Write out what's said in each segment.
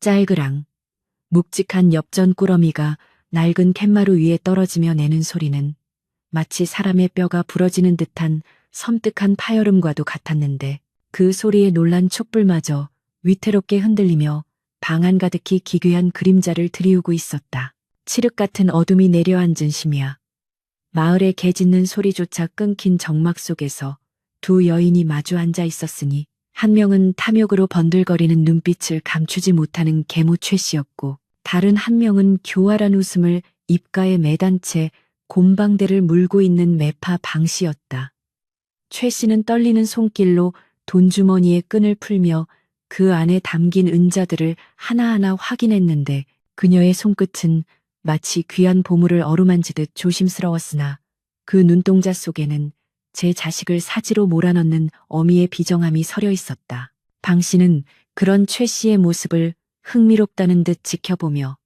짤그랑 묵직한 엽전 꾸러미가 낡은 팻마루 위에 떨어지며 내는 소리는 마치 사람의 뼈가 부러지는 듯한 섬뜩한 파열음과도 같았는데 그 소리에 놀란 촛불마저 위태롭게 흔들리며 방 한가득히 기괴한 그림자를 드리우고 있었다. 칠흑 같은 어둠이 내려앉은 심야. 마을의 개 짖는 소리조차 끊긴 정막 속에서 두 여인이 마주 앉아 있었으니 한 명은 탐욕으로 번들거리는 눈빛을 감추지 못하는 계모 최 씨였고 다른 한 명은 교활한 웃음을 입가에 매단 채 곰방대를 물고 있는 매파 방 씨였다. 최 씨는 떨리는 손길로 돈주머니에 끈을 풀며 그 안에 담긴 은자들을 하나하나 확인했는데 그녀의 손끝은 마치 귀한 보물을 어루만지듯 조심스러웠으나 그 눈동자 속에는 제 자식을 사지로 몰아넣는 어미의 비정함이 서려 있었다. 방 씨는 그런 최 씨의 모습을 흥미롭다는 듯 지켜보며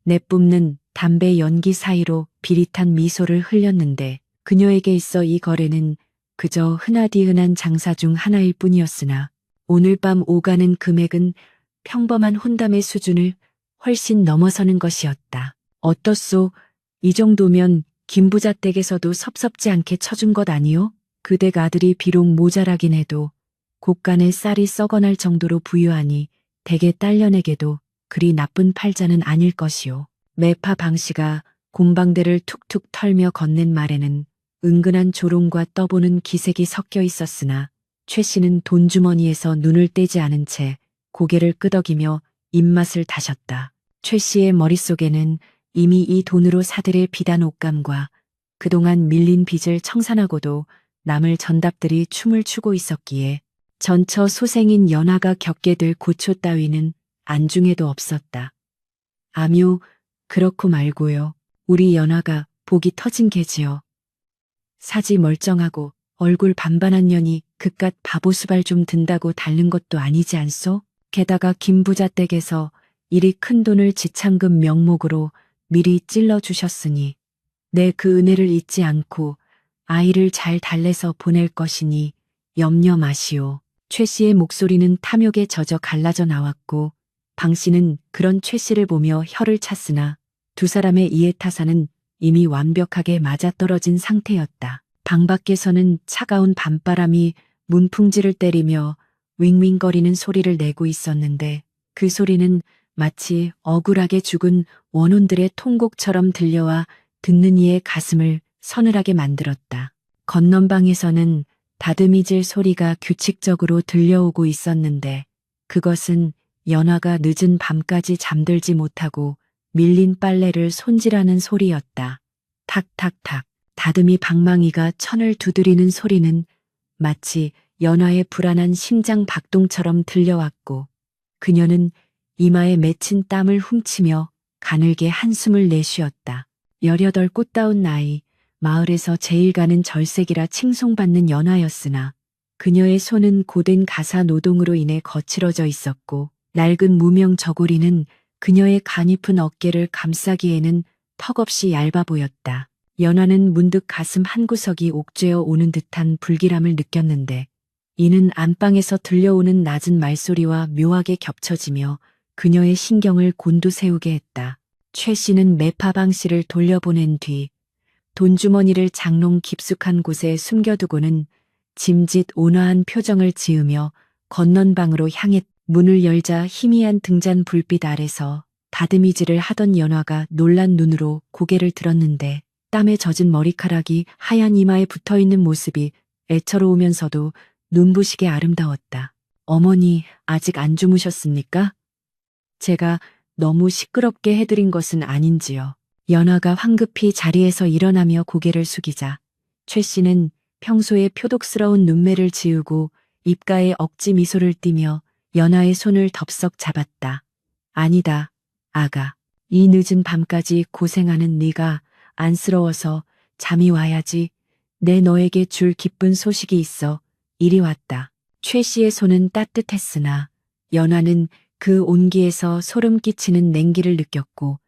내뿜는 담배 연기 사이로 비릿한 미소를 흘렸는데 그녀에게 있어 이 거래는 그저 흔하디흔한 장사 중 하나일 뿐이었으나 오늘 밤 오가는 금액은 평범한 혼담의 수준을 훨씬 넘어서는 것이었다. 어떻소? 이 정도면 김부자 댁에서도 섭섭지 않게 쳐준 것 아니요? 그 댁 아들이 비록 모자라긴 해도 곳간에 쌀이 썩어날 정도로 부유하니 댁의 딸려내게도 그리 나쁜 팔자는 아닐 것이요. 매파 방씨가 곰방대를 툭툭 털며 건넨 말에는 은근한 조롱과 떠보는 기색이 섞여 있었으나 최 씨는 돈주머니에서 눈을 떼지 않은 채 고개를 끄덕이며 입맛을 다셨다. 최 씨의 머릿속에는 이미 이 돈으로 사들일 비단 옷감과 그동안 밀린 빚을 청산하고도 남을 전답들이 춤을 추고 있었기에 전처 소생인 연하가 겪게 될 고초 따위는 안중에도 없었다. 아뇨, 그렇고 말고요. 우리 연하가 복이 터진 게지요. 사지 멀쩡하고 얼굴 반반한 년이 그깟 바보수발 좀 든다고 닳는 것도 아니지 않소? 게다가 김부자 댁에서 이리 큰 돈을 지창금 명목으로 미리 찔러주셨으니 내 그 은혜를 잊지 않고 아이를 잘 달래서 보낼 것이니 염려 마시오. 최 씨의 목소리는 탐욕에 젖어 갈라져 나왔고 방 씨는 그런 최 씨를 보며 혀를 찼으나 두 사람의 이해타산은 이미 완벽하게 맞아떨어진 상태였다. 방 밖에서는 차가운 밤바람이 문풍지를 때리며 윙윙거리는 소리를 내고 있었는데 그 소리는 마치 억울하게 죽은 원혼들의 통곡처럼 들려와 듣는 이의 가슴을 서늘하게 만들었다. 건넌방에서는 다듬이질 소리가 규칙적으로 들려오고 있었는데 그것은 연화가 늦은 밤까지 잠들지 못하고 밀린 빨래를 손질하는 소리였다. 탁탁탁 다듬이 방망이가 천을 두드리는 소리는 마치 연화의 불안한 심장 박동처럼 들려왔고 그녀는 이마에 맺힌 땀을 훔치며 가늘게 한숨을 내쉬었다. 18 꽃다운 나이, 마을에서 제일 가는 절색이라 칭송받는 연하였으나 그녀의 손은 고된 가사 노동으로 인해 거칠어져 있었고 낡은 무명 저고리는 그녀의 가냘픈 어깨를 감싸기에는 턱없이 얇아 보였다. 연하는 문득 가슴 한구석이 옥죄어 오는 듯한 불길함을 느꼈는데 이는 안방에서 들려오는 낮은 말소리와 묘하게 겹쳐지며 그녀의 신경을 곤두세우게 했다. 최 씨는 매파방 씨를 돌려보낸 뒤 돈주머니를 장롱 깊숙한 곳에 숨겨두고는 짐짓 온화한 표정을 지으며 건넌방으로 향해 문을 열자 희미한 등잔 불빛 아래서 다듬이질을 하던 연화가 놀란 눈으로 고개를 들었는데 땀에 젖은 머리카락이 하얀 이마에 붙어있는 모습이 애처로우면서도 눈부시게 아름다웠다. 어머니, 아직 안 주무셨습니까? 제가 너무 시끄럽게 해드린 것은 아닌지요. 연화가 황급히 자리에서 일어나며 고개를 숙이자 최 씨는 평소의 표독스러운 눈매를 지우고 입가에 억지 미소를 띠며 연화의 손을 덥석 잡았다. 아니다, 아가. 이 늦은 밤까지 고생하는 네가 안쓰러워서 잠이 와야지. 내 너에게 줄 기쁜 소식이 있어 이리 왔다. 최 씨의 손은 따뜻했으나 연화는 그 온기에서 소름 끼치는 냉기를 느꼈고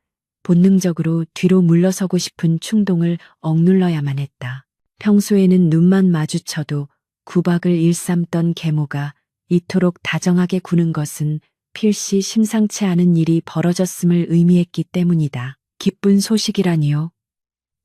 본능적으로 뒤로 물러서고 싶은 충동을 억눌러야만 했다. 평소에는 눈만 마주쳐도 구박을 일삼던 계모가 이토록 다정하게 구는 것은 필시 심상치 않은 일이 벌어졌음을 의미했기 때문이다. 기쁜 소식이라니요.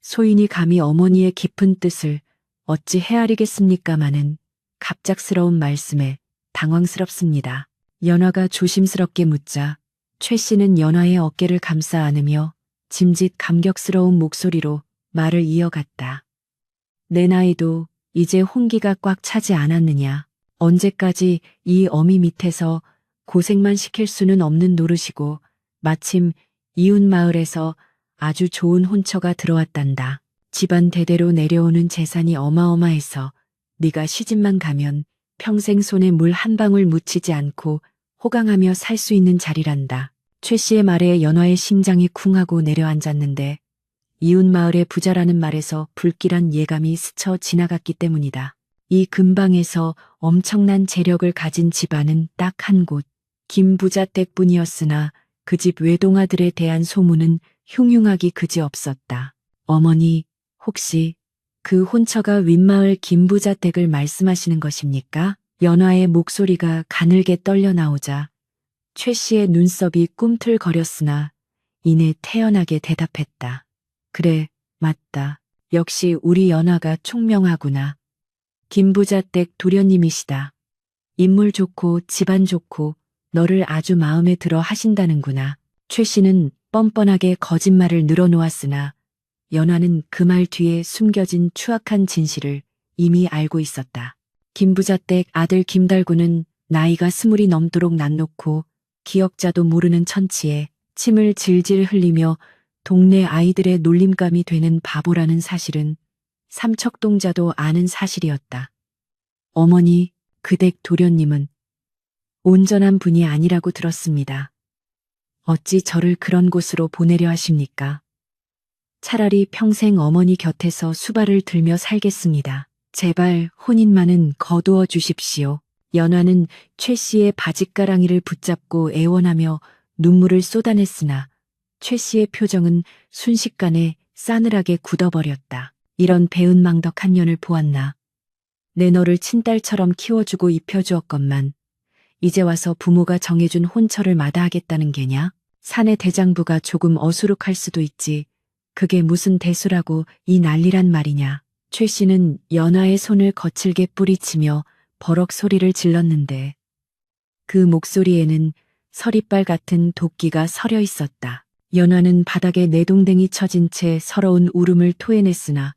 소인이 감히 어머니의 깊은 뜻을 어찌 헤아리겠습니까마는 갑작스러운 말씀에 당황스럽습니다. 연화가 조심스럽게 묻자 최 씨는 연화의 어깨를 감싸 안으며 짐짓 감격스러운 목소리로 말을 이어갔다. 내 나이도 이제 홍기가 꽉 차지 않았느냐. 언제까지 이 어미 밑에서 고생만 시킬 수는 없는 노릇이고 마침 이웃 마을에서 아주 좋은 혼처가 들어왔단다. 집안 대대로 내려오는 재산이 어마어마해서 네가 시집만 가면 평생 손에 물 한 방울 묻히지 않고 호강하며 살 수 있는 자리란다. 최 씨의 말에 연화의 심장이 쿵하고 내려앉았는데 이웃 마을의 부자라는 말에서 불길한 예감이 스쳐 지나갔기 때문이다. 이 근방에서 엄청난 재력을 가진 집안은 딱 한 곳, 김 부자 댁뿐이었으나 그 집 외동아들에 대한 소문은 흉흉하기 그지없었다. 어머니, 혹시 그 혼처가 윗마을 김 부자 댁을 말씀하시는 것입니까? 연화의 목소리가 가늘게 떨려 나오자 최 씨의 눈썹이 꿈틀거렸으나 이내 태연하게 대답했다. 그래, 맞다. 역시 우리 연화가 총명하구나. 김부자 댁 도련님이시다. 인물 좋고 집안 좋고 너를 아주 마음에 들어 하신다는구나. 최 씨는 뻔뻔하게 거짓말을 늘어놓았으나 연화는 그 말 뒤에 숨겨진 추악한 진실을 이미 알고 있었다. 김부자 댁 아들 김달구는 나이가 20이 넘도록 낯놓고 기억자도 모르는 천치에 침을 질질 흘리며 동네 아이들의 놀림감이 되는 바보라는 사실은 삼척동자도 아는 사실이었다. 어머니, 그 댁 도련님은 온전한 분이 아니라고 들었습니다. 어찌 저를 그런 곳으로 보내려 하십니까? 차라리 평생 어머니 곁에서 수발을 들며 살겠습니다. 제발 혼인만은 거두어 주십시오. 연화는 최 씨의 바짓가랑이를 붙잡고 애원하며 눈물을 쏟아냈으나 최 씨의 표정은 순식간에 싸늘하게 굳어버렸다. 이런 배은망덕한 년을 보았나. 내 너를 친딸처럼 키워주고 입혀주었건만 이제 와서 부모가 정해준 혼처를 마다하겠다는 게냐? 사내 대장부가 조금 어수룩할 수도 있지. 그게 무슨 대수라고 이 난리란 말이냐. 최 씨는 연화의 손을 거칠게 뿌리치며 버럭 소리를 질렀는데 그 목소리에는 서리빨 같은 도끼가 서려 있었다. 연화는 바닥에 내동댕이 쳐진 채 서러운 울음을 토해냈으나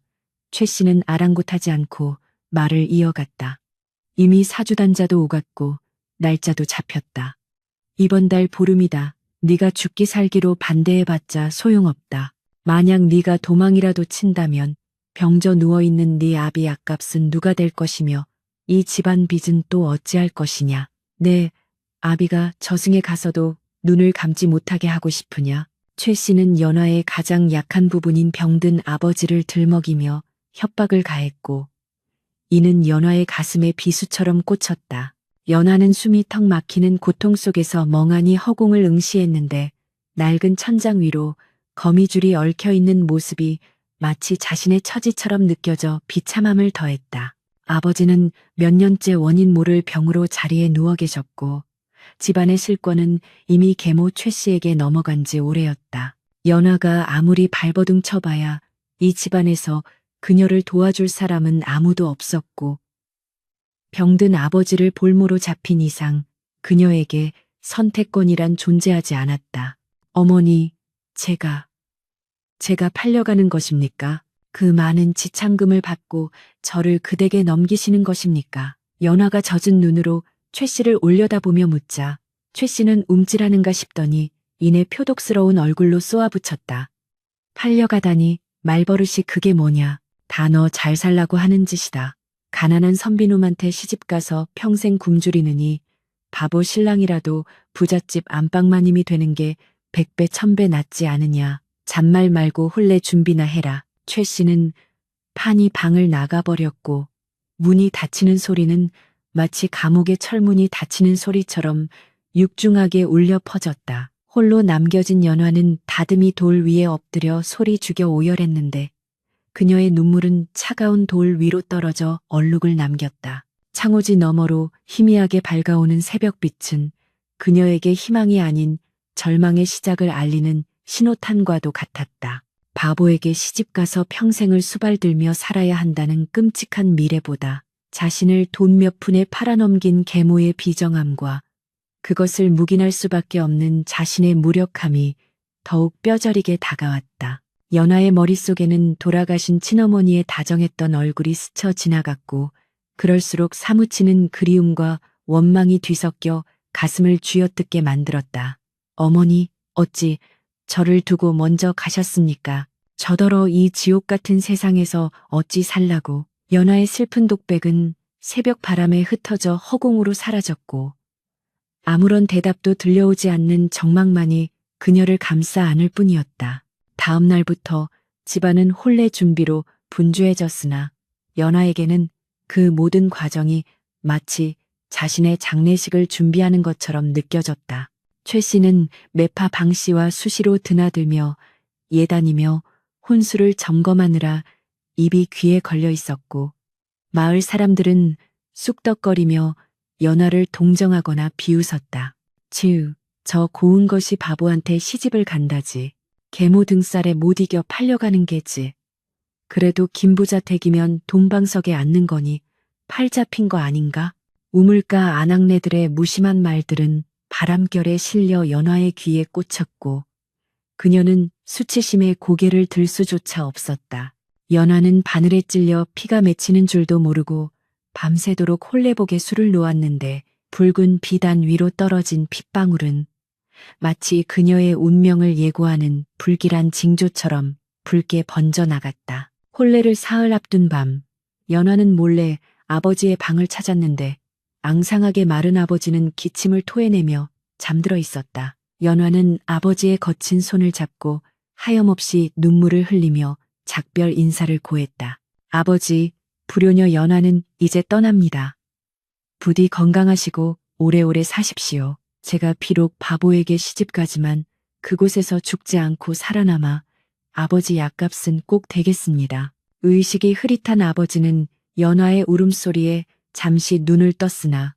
최 씨는 아랑곳하지 않고 말을 이어갔다. 이미 사주단자도 오갔고 날짜도 잡혔다. 이번 달 보름이다. 네가 죽기 살기로 반대해봤자 소용없다. 만약 네가 도망이라도 친다면 병져 누워있는 네 아비 약값은 누가 될 것이며 이 집안 빚은 또 어찌할 것이냐. 네, 아비가 저승에 가서도 눈을 감지 못하게 하고 싶으냐. 최 씨는 연화의 가장 약한 부분인 병든 아버지를 들먹이며 협박을 가했고 이는 연화의 가슴에 비수처럼 꽂혔다. 연화는 숨이 턱 막히는 고통 속에서 멍하니 허공을 응시했는데 낡은 천장 위로 거미줄이 얽혀있는 모습이 마치 자신의 처지처럼 느껴져 비참함을 더했다. 아버지는 몇 년째 원인 모를 병으로 자리에 누워 계셨고 집안의 실권은 이미 계모 최 씨에게 넘어간 지 오래였다. 연화가 아무리 발버둥 쳐봐야 이 집안에서 그녀를 도와줄 사람은 아무도 없었고 병든 아버지를 볼모로 잡힌 이상 그녀에게 선택권이란 존재하지 않았다. 어머니, 제가 팔려가는 것입니까? 그 많은 지참금을 받고 저를 그댁에 넘기시는 것입니까? 연화가 젖은 눈으로 최 씨를 올려다보며 묻자 최 씨는 움찔하는가 싶더니 이내 표독스러운 얼굴로 쏘아붙였다. 팔려가다니 말버릇이 그게 뭐냐. 다 너 잘 살라고 하는 짓이다. 가난한 선비놈한테 시집가서 평생 굶주리느니 바보 신랑이라도 부잣집 안방마님이 되는 게 100배 1000배 낫지 않으냐. 잔말 말고 혼례 준비나 해라. 최 씨는 판이 방을 나가버렸고 문이 닫히는 소리는 마치 감옥의 철문이 닫히는 소리처럼 육중하게 울려 퍼졌다. 홀로 남겨진 연화는 다듬이 돌 위에 엎드려 소리 죽여 오열했는데 그녀의 눈물은 차가운 돌 위로 떨어져 얼룩을 남겼다. 창호지 너머로 희미하게 밝아오는 새벽빛은 그녀에게 희망이 아닌 절망의 시작을 알리는 신호탄과도 같았다. 바보에게 시집가서 평생을 수발들며 살아야 한다는 끔찍한 미래보다 자신을 돈 몇 푼에 팔아넘긴 계모의 비정함과 그것을 묵인할 수밖에 없는 자신의 무력함이 더욱 뼈저리게 다가왔다. 연하의 머릿속에는 돌아가신 친어머니의 다정했던 얼굴이 스쳐 지나갔고 그럴수록 사무치는 그리움과 원망이 뒤섞여 가슴을 쥐어뜯게 만들었다. 어머니, 어찌 저를 두고 먼저 가셨습니까? 저더러 이 지옥 같은 세상에서 어찌 살라고. 연하의 슬픈 독백은 새벽 바람에 흩어져 허공으로 사라졌고 아무런 대답도 들려오지 않는 정막만이 그녀를 감싸 안을 뿐이었다. 다음 날부터 집안은 혼례 준비로 분주해졌으나 연하에게는 그 모든 과정이 마치 자신의 장례식을 준비하는 것처럼 느껴졌다. 최 씨는 매파 방 씨와 수시로 드나들며 예단이며 혼수를 점검하느라 입이 귀에 걸려 있었고 마을 사람들은 쑥덕거리며 연하를 동정하거나 비웃었다. 즉, 저 고운 것이 바보한테 시집을 간다지. 계모 등살에 못 이겨 팔려가는 게지. 그래도 김부자 댁이면 돈방석에 앉는 거니 팔 잡힌 거 아닌가? 우물가 아낙네들의 무심한 말들은 바람결에 실려 연하의 귀에 꽂혔고 그녀는 수치심에 고개를 들 수조차 없었다. 연하는 바늘에 찔려 피가 맺히는 줄도 모르고 밤새도록 홀레복에 술을 놓았는데 붉은 비단 위로 떨어진 핏방울은 마치 그녀의 운명을 예고하는 불길한 징조처럼 붉게 번져나갔다. 혼례를 사흘 앞둔 밤, 연하는 몰래 아버지의 방을 찾았는데 앙상하게 마른 아버지는 기침을 토해내며 잠들어 있었다. 연하는 아버지의 거친 손을 잡고 하염없이 눈물을 흘리며 작별 인사를 고했다. 아버지, 불효녀 연하는 이제 떠납니다. 부디 건강하시고 오래오래 사십시오. 제가 비록 바보에게 시집가지만 그곳에서 죽지 않고 살아남아 아버지 약값은 꼭 대겠습니다. 의식이 흐릿한 아버지는 연하의 울음소리에 잠시 눈을 떴으나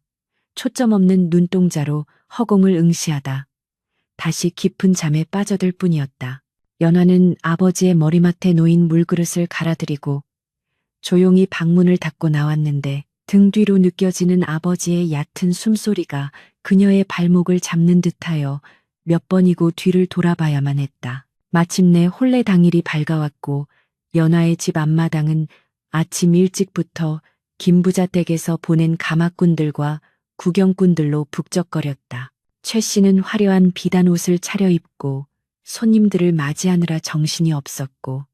초점 없는 눈동자로 허공을 응시하다 다시 깊은 잠에 빠져들 뿐이었다. 연하는 아버지의 머리맡에 놓인 물그릇을 갈아들이고 조용히 방문을 닫고 나왔는데 등 뒤로 느껴지는 아버지의 얕은 숨소리가 그녀의 발목을 잡는 듯하여 몇 번이고 뒤를 돌아봐야만 했다. 마침내 혼례 당일이 밝아왔고 연하의 집 앞마당은 아침 일찍부터 김부자 댁에서 보낸 가마꾼들과 구경꾼들로 북적거렸다. 최 씨는 화려한 비단 옷을 차려입고 손님들을 맞이하느라 정신이 없었고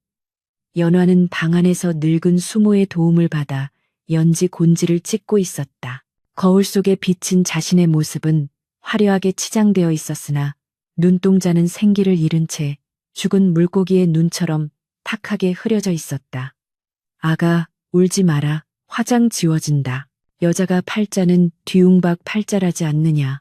연화는 방 안에서 늙은 수모의 도움을 받아 연지 곤지를 찢고 있었다. 거울 속에 비친 자신의 모습은 화려하게 치장되어 있었으나 눈동자는 생기를 잃은 채 죽은 물고기의 눈처럼 탁하게 흐려져 있었다. 아가, 울지 마라. 화장 지워진다. 여자가 팔자는 뒤웅박 팔자라지 않느냐.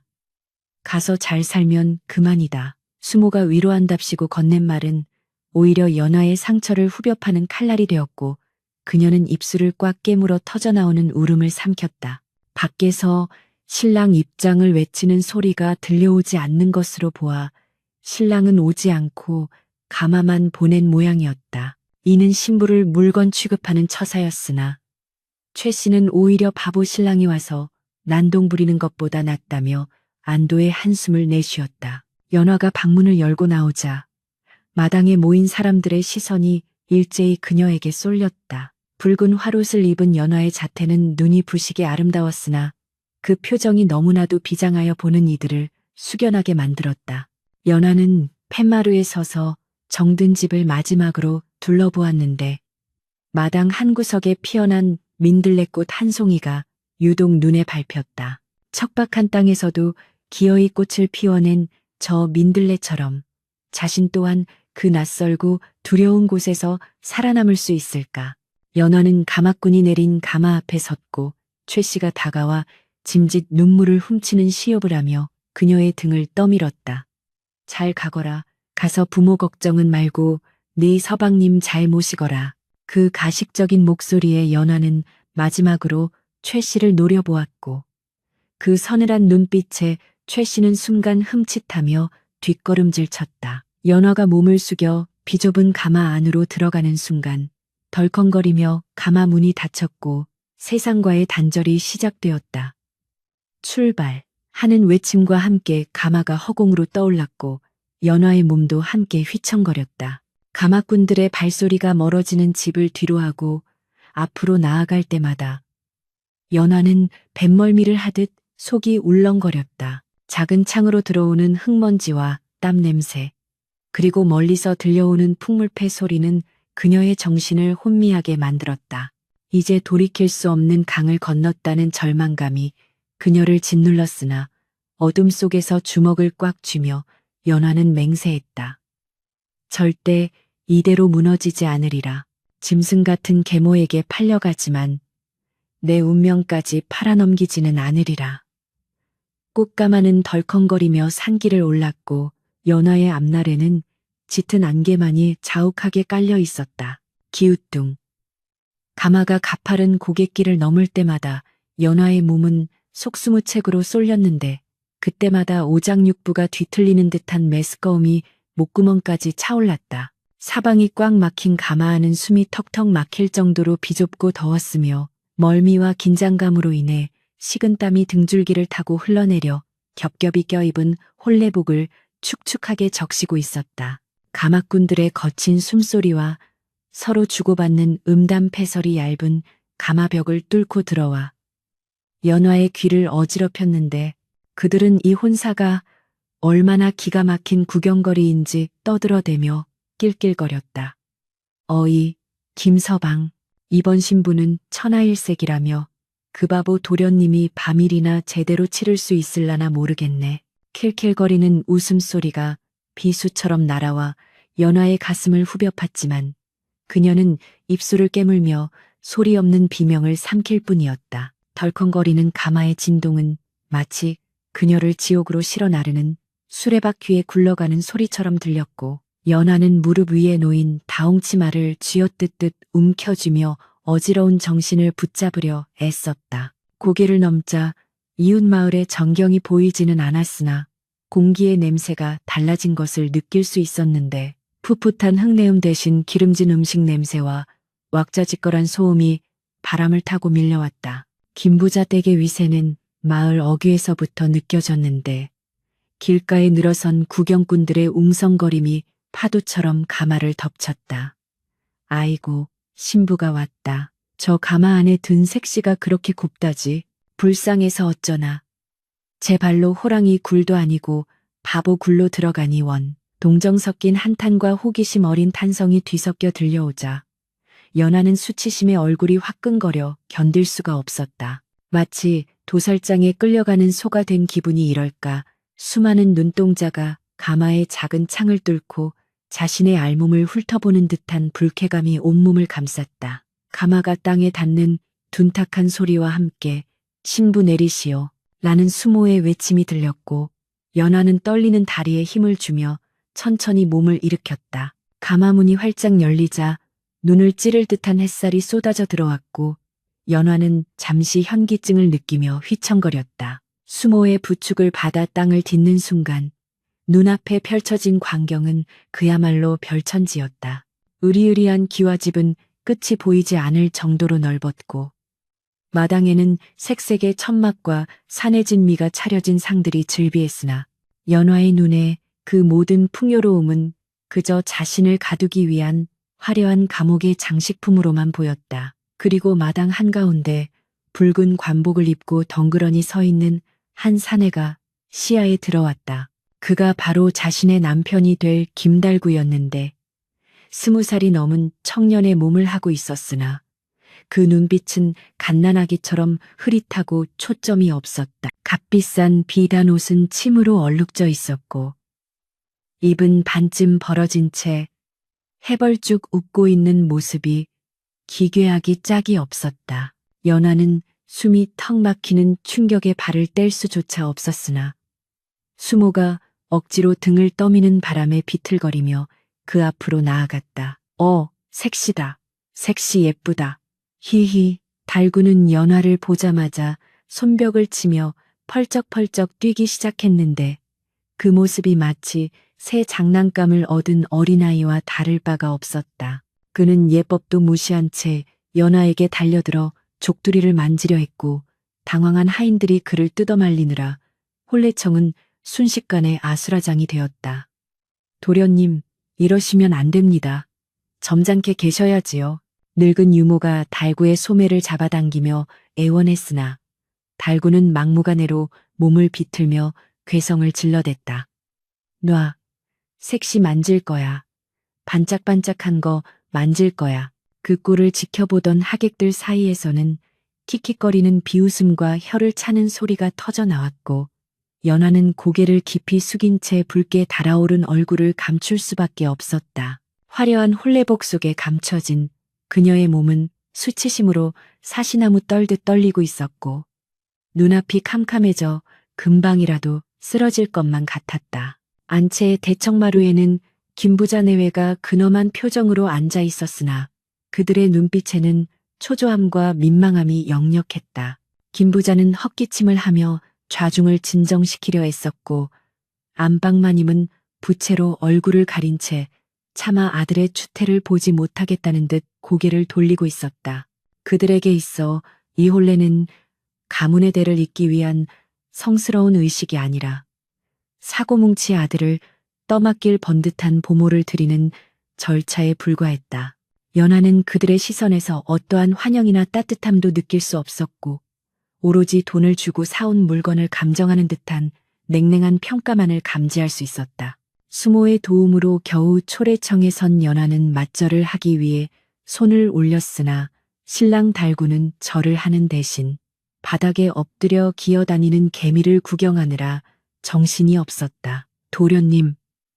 가서 잘 살면 그만이다. 수모가 위로한답시고 건넨 말은 오히려 연하의 상처를 후벼 파는 칼날이 되었고 그녀는 입술을 꽉 깨물어 터져나오는 울음을 삼켰다. 밖에서 신랑 입장을 외치는 소리가 들려오지 않는 것으로 보아 신랑은 오지 않고 가마만 보낸 모양이었다. 이는 신부를 물건 취급하는 처사였으나 최 씨는 오히려 바보 신랑이 와서 난동 부리는 것보다 낫다며 안도의 한숨을 내쉬었다. 연화가 방문을 열고 나오자 마당에 모인 사람들의 시선이 일제히 그녀에게 쏠렸다. 붉은 화롯을 입은 연화의 자태는 눈이 부시게 아름다웠으나 그 표정이 너무나도 비장하여 보는 이들을 숙연하게 만들었다. 연화는 팻마루에 서서 정든 집을 마지막으로 둘러보았는데 마당 한 구석에 피어난 민들레꽃 한 송이가 유독 눈에 밟혔다. 척박한 땅에서도 기어이 꽃을 피워낸 저 민들레처럼 자신 또한 그 낯설고 두려운 곳에서 살아남을 수 있을까. 연화는 가마꾼이 내린 가마 앞에 섰고 최 씨가 다가와 짐짓 눈물을 훔치는 시업을 하며 그녀의 등을 떠밀었다. 잘 가거라. 가서 부모 걱정은 말고 네 서방님 잘 모시거라. 그 가식적인 목소리에 연화는 마지막으로 최 씨를 노려보았고 그 서늘한 눈빛에 최 씨는 순간 흠칫하며 뒷걸음질 쳤다. 연화가 몸을 숙여 비좁은 가마 안으로 들어가는 순간 덜컹거리며 가마 문이 닫혔고 세상과의 단절이 시작되었다. 출발 하는 외침과 함께 가마가 허공으로 떠올랐고 연화의 몸도 함께 휘청거렸다. 가마꾼들의 발소리가 멀어지는 집을 뒤로하고 앞으로 나아갈 때마다 연화는 뱃멀미를 하듯 속이 울렁거렸다. 작은 창으로 들어오는 흙먼지와 땀 냄새, 그리고 멀리서 들려오는 풍물패 소리는 그녀의 정신을 혼미하게 만들었다. 이제 돌이킬 수 없는 강을 건넜다는 절망감이 그녀를 짓눌렀으나 어둠 속에서 주먹을 꽉 쥐며 연화는 맹세했다. 절대 이대로 무너지지 않으리라. 짐승 같은 계모에게 팔려가지만 내 운명까지 팔아넘기지는 않으리라. 꽃가마는 덜컹거리며 산길을 올랐고 연화의 앞날에는 짙은 안개만이 자욱하게 깔려 있었다. 기우뚱. 가마가 가파른 고갯길을 넘을 때마다 연화의 몸은 속수무책으로 쏠렸는데 그때마다 오장육부가 뒤틀리는 듯한 메스꺼움이 목구멍까지 차올랐다. 사방이 꽉 막힌 가마 안은 숨이 턱턱 막힐 정도로 비좁고 더웠으며 멀미와 긴장감으로 인해 식은땀이 등줄기를 타고 흘러내려 겹겹이 껴입은 홀레복을 축축하게 적시고 있었다. 가마꾼들의 거친 숨소리와 서로 주고받는 음담패설이 얇은 가마벽을 뚫고 들어와 연화의 귀를 어지럽혔는데 그들은 이 혼사가 얼마나 기가 막힌 구경거리인지 떠들어대며 낄낄거렸다. 어이, 김서방, 이번 신부는 천하일색이라며 그 바보 도련님이 밤일이나 제대로 치를 수 있을라나 모르겠네. 킬킬거리는 웃음소리가 비수처럼 날아와 연화의 가슴을 후벼 팠지만 그녀는 입술을 깨물며 소리 없는 비명을 삼킬 뿐이었다. 덜컹거리는 가마의 진동은 마치 그녀를 지옥으로 실어 나르는 수레바퀴에 굴러가는 소리처럼 들렸고 연화는 무릎 위에 놓인 다홍치마를 쥐어뜯듯 움켜쥐며 어지러운 정신을 붙잡으려 애썼다. 고개를 넘자 이웃마을의 전경이 보이지는 않았으나 공기의 냄새가 달라진 것을 느낄 수 있었는데 풋풋한 흙내음 대신 기름진 음식 냄새와 왁자지껄한 소음이 바람을 타고 밀려왔다. 김부자 댁의 위세는 마을 어귀에서부터 느껴졌는데 길가에 늘어선 구경꾼들의 웅성거림이 파도처럼 가마를 덮쳤다. 아이고, 신부가 왔다. 저 가마 안에 든 색시가 그렇게 곱다지. 불쌍해서 어쩌나. 제 발로 호랑이 굴도 아니고 바보 굴로 들어가니 원. 동정 섞인 한탄과 호기심 어린 탄성이 뒤섞여 들려오자 연화는 수치심에 얼굴이 화끈거려 견딜 수가 없었다. 마치 도살장에 끌려가는 소가 된 기분이 이럴까. 수많은 눈동자가 가마의 작은 창을 뚫고 자신의 알몸을 훑어보는 듯한 불쾌감이 온몸을 감쌌다. 가마가 땅에 닿는 둔탁한 소리와 함께 신부 내리시오 라는 수모의 외침이 들렸고 연화는 떨리는 다리에 힘을 주며 천천히 몸을 일으켰다. 가마문이 활짝 열리자 눈을 찌를 듯한 햇살이 쏟아져 들어왔고 연화는 잠시 현기증을 느끼며 휘청거렸다. 수모의 부축을 받아 땅을 딛는 순간 눈앞에 펼쳐진 광경은 그야말로 별천지였다. 으리으리한 기와집은 끝이 보이지 않을 정도로 넓었고 마당에는 색색의 천막과 산해진 미가 차려진 상들이 즐비했으나 연화의 눈에 그 모든 풍요로움은 그저 자신을 가두기 위한 화려한 감옥의 장식품으로만 보였다. 그리고 마당 한가운데 붉은 관복을 입고 덩그러니 서 있는 한 사내가 시야에 들어왔다. 그가 바로 자신의 남편이 될 김달구였는데 20살이 넘은 청년의 몸을 하고 있었으나 그 눈빛은 갓난아기처럼 흐릿하고 초점이 없었다. 값비싼 비단 옷은 침으로 얼룩져 있었고 입은 반쯤 벌어진 채 해벌쭉 웃고 있는 모습이 기괴하기 짝이 없었다. 연화는 숨이 턱 막히는 충격에 발을 뗄 수조차 없었으나 수모가 억지로 등을 떠미는 바람에 비틀거리며 그 앞으로 나아갔다. 색시다. 색시 예쁘다. 히히. 달구는 연화를 보자마자 손뼉을 치며 펄쩍펄쩍 뛰기 시작했는데 그 모습이 마치 새 장난감을 얻은 어린아이와 다를 바가 없었다. 그는 예법도 무시한 채 연하에게 달려들어 족두리를 만지려 했고 당황한 하인들이 그를 뜯어말리느라 혼례청은 순식간에 아수라장이 되었다. 도련님, 이러시면 안 됩니다. 점잖게 계셔야지요. 늙은 유모가 달구의 소매를 잡아당기며 애원했으나 달구는 막무가내로 몸을 비틀며 괴성을 질러댔다. 놔, 색시 만질 거야. 반짝반짝한 거 만질 거야. 그 꼴을 지켜보던 하객들 사이에서는 킥킥거리는 비웃음과 혀를 차는 소리가 터져 나왔고 연하는 고개를 깊이 숙인 채 붉게 달아오른 얼굴을 감출 수밖에 없었다. 화려한 홀레복 속에 감춰진 그녀의 몸은 수치심으로 사시나무 떨듯 떨리고 있었고 눈앞이 캄캄해져 금방이라도 쓰러질 것만 같았다. 안채의 대청마루에는 김부자 내외가 근엄한 표정으로 앉아 있었으나 그들의 눈빛에는 초조함과 민망함이 역력했다. 김부자는 헛기침을 하며 좌중을 진정시키려 애썼고 안방마님은 부채로 얼굴을 가린 채 차마 아들의 추태를 보지 못하겠다는 듯 고개를 돌리고 있었다. 그들에게 있어 이 혼례는 가문의 대를 잇기 위한 성스러운 의식이 아니라 사고뭉치 아들을 떠맡길 번듯한 보모를 드리는 절차에 불과했다. 연하는 그들의 시선에서 어떠한 환영이나 따뜻함도 느낄 수 없었고 오로지 돈을 주고 사온 물건을 감정하는 듯한 냉랭한 평가만을 감지할 수 있었다. 수모의 도움으로 겨우 초래청에 선 연하는 맞절을 하기 위해 손을 올렸으나 신랑 달구는 절을 하는 대신 바닥에 엎드려 기어다니는 개미를 구경하느라 정신이 없었다. 도련님,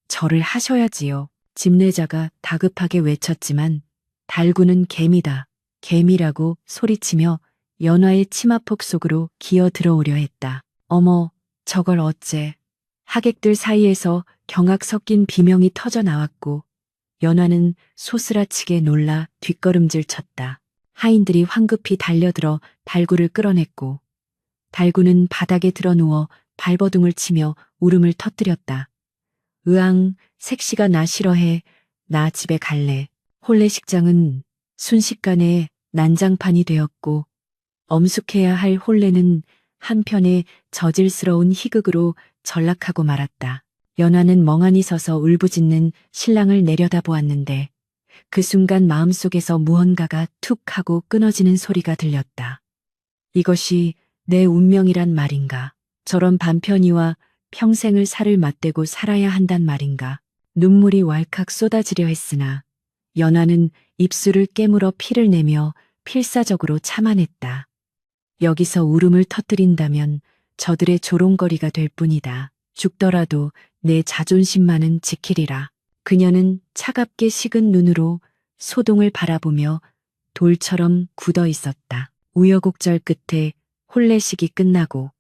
절을 하셔야지요. 집례자가 다급하게 외쳤지만 달구는 개미다, 개미라고 소리치며 연화의 치마폭 속으로 기어 들어오려 했다. 어머, 저걸 어째. 하객들 사이에서 경악 섞인 비명이 터져 나왔고 연화는 소스라치게 놀라 뒷걸음질 쳤다. 하인들이 황급히 달려들어 달구를 끌어냈고 달구는 바닥에 드러누워 발버둥을 치며 울음을 터뜨렸다. 으앙, 색시가 나 싫어해. 나 집에 갈래. 혼례식장은 순식간에 난장판이 되었고 엄숙해야 할 혼례는 한편에 저질스러운 희극으로 전락하고 말았다. 연하는 멍하니 서서 울부짖는 신랑을 내려다보았는데 그 순간 마음속에서 무언가가 툭 하고 끊어지는 소리가 들렸다. 이것이 내 운명이란 말인가? 저런 반편이와 평생을 살을 맞대고 살아야 한단 말인가? 눈물이 왈칵 쏟아지려 했으나 연하는 입술을 깨물어 피를 내며 필사적으로 참아냈다. 여기서 울음을 터뜨린다면 저들의 조롱거리가 될 뿐이다. 죽더라도 내 자존심만은 지키리라. 그녀는 차갑게 식은 눈으로 소동을 바라보며 돌처럼 굳어 있었다. 우여곡절 끝에 혼례식이 끝나고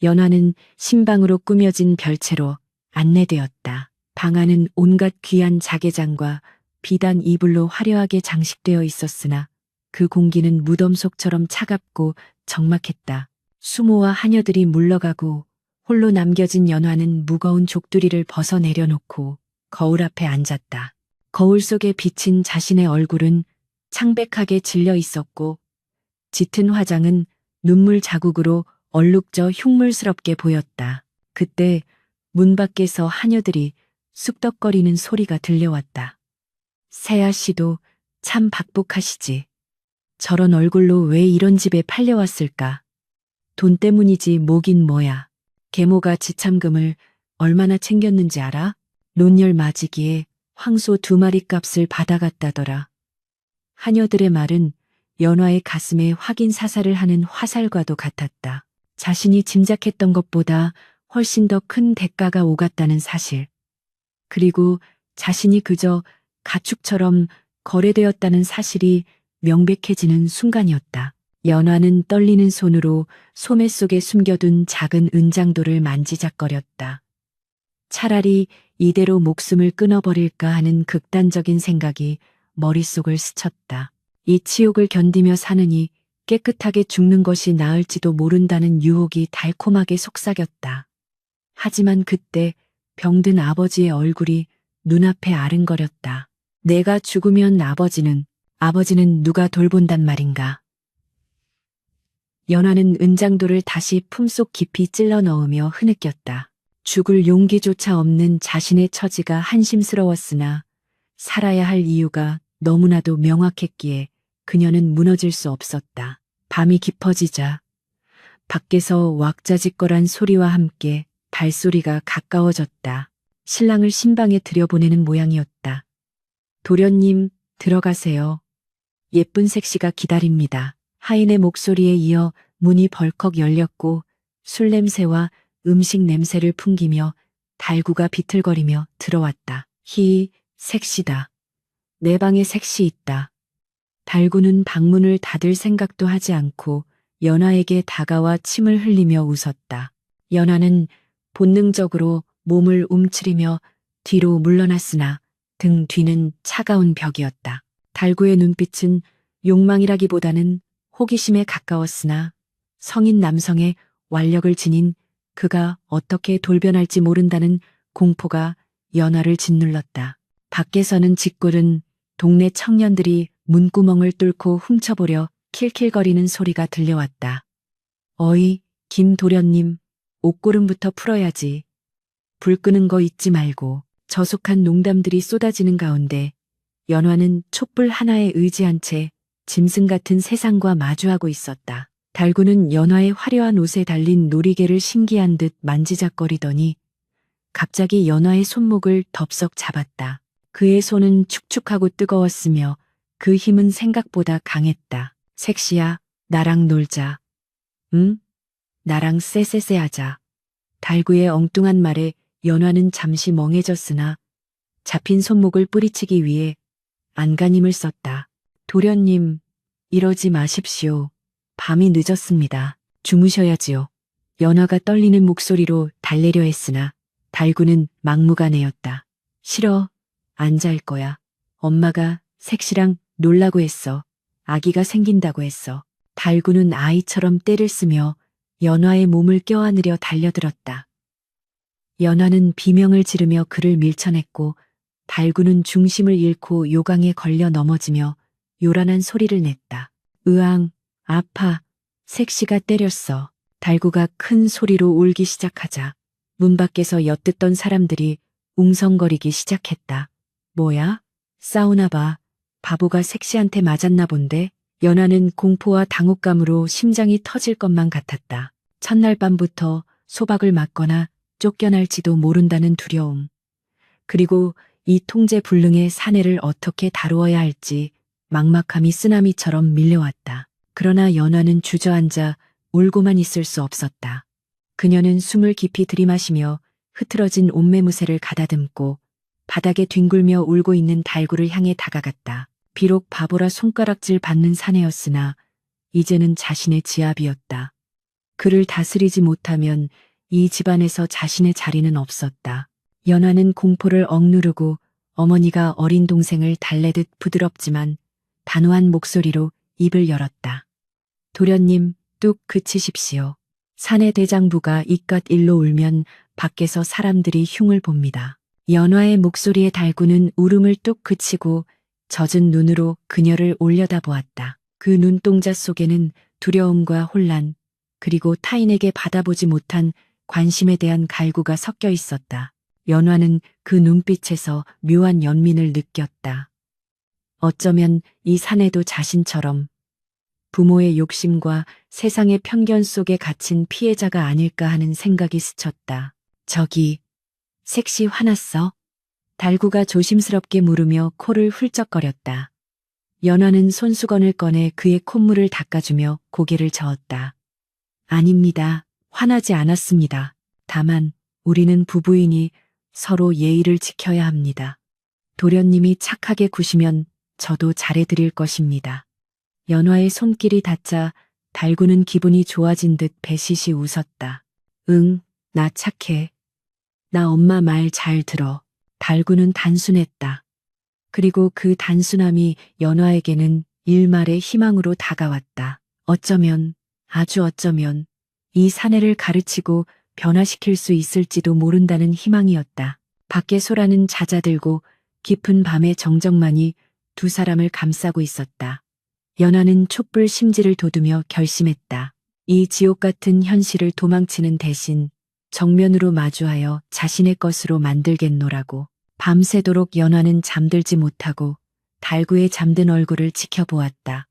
연화는 신방으로 꾸며진 별채로 안내되었다. 방 안은 온갖 귀한 자개장과 비단 이불로 화려하게 장식되어 있었으나 그 공기는 무덤 속처럼 차갑고 적막했다. 수모와 하녀들이 물러가고 홀로 남겨진 연화는 무거운 족두리를 벗어 내려놓고 거울 앞에 앉았다. 거울 속에 비친 자신의 얼굴은 창백하게 질려 있었고 짙은 화장은 눈물 자국으로 얼룩져 흉물스럽게 보였다. 그때 문 밖에서 하녀들이 쑥덕거리는 소리가 들려왔다. 세아 씨도 참 박복하시지. 저런 얼굴로 왜 이런 집에 팔려왔을까? 돈 때문이지 뭐긴 뭐야. 계모가 지참금을 얼마나 챙겼는지 알아? 논열 맞이기에 황소 2마리 값을 받아갔다더라. 하녀들의 말은 연화의 가슴에 확인 사살을 하는 화살과도 같았다. 자신이 짐작했던 것보다 훨씬 더 큰 대가가 오갔다는 사실. 그리고 자신이 그저 가축처럼 거래되었다는 사실이 명백해지는 순간이었다. 연화는 떨리는 손으로 소매 속에 숨겨둔 작은 은장도를 만지작거렸다. 차라리 이대로 목숨을 끊어버릴까 하는 극단적인 생각이 머릿속을 스쳤다. 이 치욕을 견디며 사느니 깨끗하게 죽는 것이 나을지도 모른다는 유혹이 달콤하게 속삭였다. 하지만 그때 병든 아버지의 얼굴이 눈앞에 아른거렸다. 내가 죽으면 아버지는 누가 돌본단 말인가? 연화는 은장도를 다시 품속 깊이 찔러 넣으며 흐느꼈다. 죽을 용기조차 없는 자신의 처지가 한심스러웠으나 살아야 할 이유가 너무나도 명확했기에 그녀는 무너질 수 없었다. 밤이 깊어지자 밖에서 왁자지껄한 소리와 함께 발소리가 가까워졌다. 신랑을 신방에 들여보내는 모양이었다. 도련님, 들어가세요. 예쁜 색시가 기다립니다. 하인의 목소리에 이어 문이 벌컥 열렸고 술 냄새와 음식 냄새를 풍기며 달구가 비틀거리며 들어왔다. 색시다. 내 방에 색시 있다. 달구는 방문을 닫을 생각도 하지 않고 연화에게 다가와 침을 흘리며 웃었다. 연화는 본능적으로 몸을 움츠리며 뒤로 물러났으나 등 뒤는 차가운 벽이었다. 달구의 눈빛은 욕망이라기보다는 호기심에 가까웠으나 성인 남성의 완력을 지닌 그가 어떻게 돌변할지 모른다는 공포가 연화를 짓눌렀다. 밖에서는 짓궂은 동네 청년들이 문구멍을 뚫고 훔쳐보려 킬킬거리는 소리가 들려왔다. 어이, 김도련님, 옷고름부터 풀어야지. 불 끄는 거 잊지 말고. 저속한 농담들이 쏟아지는 가운데 연화는 촛불 하나에 의지한 채 짐승 같은 세상과 마주하고 있었다. 달구는 연화의 화려한 옷에 달린 놀이개를 신기한 듯 만지작거리더니 갑자기 연화의 손목을 덥석 잡았다. 그의 손은 축축하고 뜨거웠으며 그 힘은 생각보다 강했다. 색시야, 나랑 놀자. 응? 나랑 쎄쎄쎄 하자. 달구의 엉뚱한 말에 연화는 잠시 멍해졌으나 잡힌 손목을 뿌리치기 위해 안간힘을 썼다. 도련님, 이러지 마십시오. 밤이 늦었습니다. 주무셔야지요. 연화가 떨리는 목소리로 달래려 했으나 달구는 막무가내였다. 싫어. 안 잘 거야. 엄마가 색시랑 놀라고 했어. 아기가 생긴다고 했어. 달구는 아이처럼 떼를 쓰며 연화의 몸을 껴안으려 달려들었다. 연화는 비명을 지르며 그를 밀쳐냈고 달구는 중심을 잃고 요강에 걸려 넘어지며 요란한 소리를 냈다. 으앙, 아파. 색시가 때렸어. 달구가 큰 소리로 울기 시작하자 문 밖에서 엿듣던 사람들이 웅성거리기 시작했다. 뭐야? 싸우나 봐. 바보가 색시한테 맞았나 본데. 연화는 공포와 당혹감으로 심장이 터질 것만 같았다. 첫날 밤부터 소박을 맞거나 쫓겨날지도 모른다는 두려움. 그리고 이 통제불능의 사내를 어떻게 다루어야 할지 막막함이 쓰나미처럼 밀려왔다. 그러나 연화는 주저앉아 울고만 있을 수 없었다. 그녀는 숨을 깊이 들이마시며 흐트러진 옷매무새를 가다듬고 바닥에 뒹굴며 울고 있는 달구를 향해 다가갔다. 비록 바보라 손가락질 받는 사내였으나 이제는 자신의 지압이었다. 그를 다스리지 못하면 이 집안에서 자신의 자리는 없었다. 연화는 공포를 억누르고 어머니가 어린 동생을 달래듯 부드럽지만 단호한 목소리로 입을 열었다. 도련님, 뚝 그치십시오. 사내 대장부가 이깟 일로 울면 밖에서 사람들이 흉을 봅니다. 연화의 목소리에 달구는 울음을 뚝 그치고 젖은 눈으로 그녀를 올려다보았다. 그 눈동자 속에는 두려움과 혼란, 그리고 타인에게 받아보지 못한 관심에 대한 갈구가 섞여 있었다. 연화는 그 눈빛에서 묘한 연민을 느꼈다. 어쩌면 이 사내도 자신처럼 부모의 욕심과 세상의 편견 속에 갇힌 피해자가 아닐까 하는 생각이 스쳤다. 저기, 색시 화났어? 달구가 조심스럽게 물으며 코를 훌쩍거렸다. 연화는 손수건을 꺼내 그의 콧물을 닦아주며 고개를 저었다. 아닙니다. 화나지 않았습니다. 다만 우리는 부부이니 서로 예의를 지켜야 합니다. 도련님이 착하게 구시면 저도 잘해드릴 것입니다. 연화의 손길이 닿자 달구는 기분이 좋아진 듯 배시시 웃었다. 응, 나 착해. 나 엄마 말 잘 들어. 달구는 단순했다. 그리고 그 단순함이 연화에게는 일말의 희망으로 다가왔다. 어쩌면, 아주 어쩌면 이 사내를 가르치고 변화시킬 수 있을지도 모른다는 희망이었다. 밖에 소라는 잦아들고 깊은 밤의 정적만이 두 사람을 감싸고 있었다. 연화는 촛불 심지를 돋우며 결심했다. 이 지옥 같은 현실을 도망치는 대신 정면으로 마주하여 자신의 것으로 만들겠노라고. 밤새도록 연화는 잠들지 못하고 달구의 잠든 얼굴을 지켜보았다.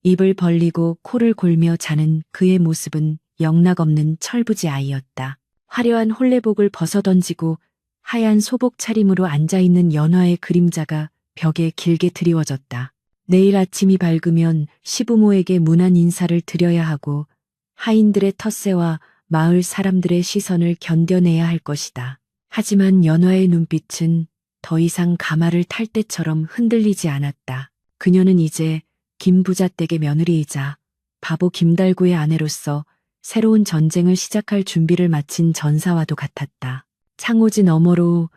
입을 벌리고 코를 골며 자는 그의 모습은 영락없는 철부지 아이였다. 화려한 홀레복을 벗어던지고 하얀 소복 차림으로 앉아있는 연화의 그림자가 벽에 길게 드리워졌다. 내일 아침이 밝으면 시부모에게 문안 인사를 드려야 하고 하인들의 텃세와 마을 사람들의 시선을 견뎌내야 할 것이다. 하지만 연화의 눈빛은 더 이상 가마를 탈 때처럼 흔들리지 않았다. 그녀는 이제 김 부자 댁의 며느리이자 바보 김달구의 아내로서 새로운 전쟁을 시작할 준비를 마친 전사와도 같았다. 창호지 너머로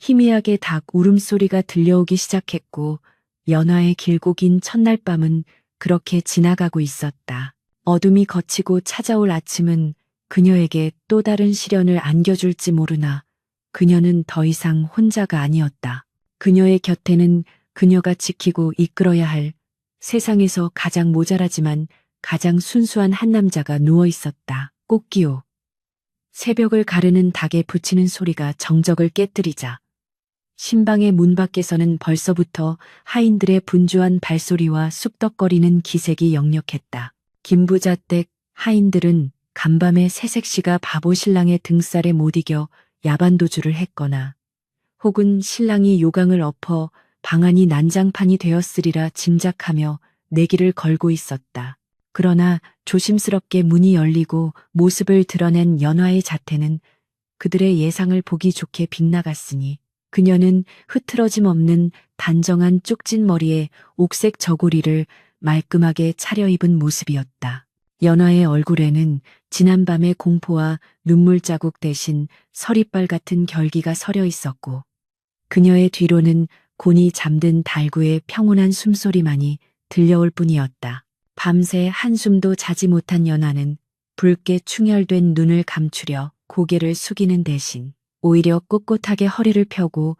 희미하게 닭 울음소리가 들려오기 시작했고 연화의 길고 긴 첫날 밤은 그렇게 지나가고 있었다. 어둠이 걷히고 찾아올 아침은 그녀에게 또 다른 시련을 안겨줄지 모르나 그녀는 더 이상 혼자가 아니었다. 그녀의 곁에는 그녀가 지키고 이끌어야 할 세상에서 가장 모자라지만 가장 순수한 한 남자가 누워 있었다. 꽃기호. 새벽을 가르는 닭에 붙이는 소리가 정적을 깨뜨리자 신방의 문 밖에서는 벌써부터 하인들의 분주한 발소리와 쑥덕거리는 기색이 역력했다. 김부자 댁 하인들은 간밤에 새색시가 바보 신랑의 등살에 못 이겨 야반도주를 했거나 혹은 신랑이 요강을 엎어 방안이 난장판이 되었으리라 짐작하며 내기를 걸고 있었다. 그러나 조심스럽게 문이 열리고 모습을 드러낸 연화의 자태는 그들의 예상을 보기 좋게 빗나갔으니 그녀는 흐트러짐 없는 단정한 쪽진 머리에 옥색 저고리를 말끔하게 차려입은 모습이었다. 연화의 얼굴에는 지난밤의 공포와 눈물 자국 대신 서리빨 같은 결기가 서려 있었고 그녀의 뒤로는 곤히 잠든 달구의 평온한 숨소리만이 들려올 뿐이었다. 밤새 한숨도 자지 못한 연화는 붉게 충혈된 눈을 감추려 고개를 숙이는 대신 오히려 꼿꼿하게 허리를 펴고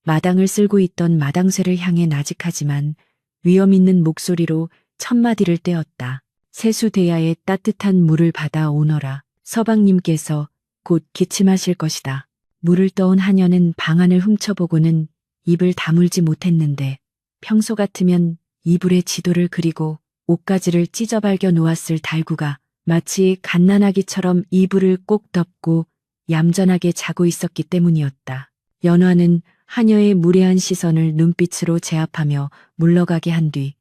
마당을 쓸고 있던 마당쇠를 향해 나직하지만 위험 있는 목소리로 첫마디를 떼었다. 세수대야에 따뜻한 물을 받아 오너라. 서방님께서 곧 기침하실 것이다. 물을 떠온 하녀는 방안을 훔쳐보고는 입을 다물지 못했는데 평소 같으면 이불에 지도를 그리고 옷가지를 찢어 발겨 놓았을 달구가 마치 갓난아기처럼 이불을 꼭 덮고 얌전하게 자고 있었기 때문이었다. 연화는 하녀의 무례한 시선을 눈빛으로 제압하며 물러가게 한 뒤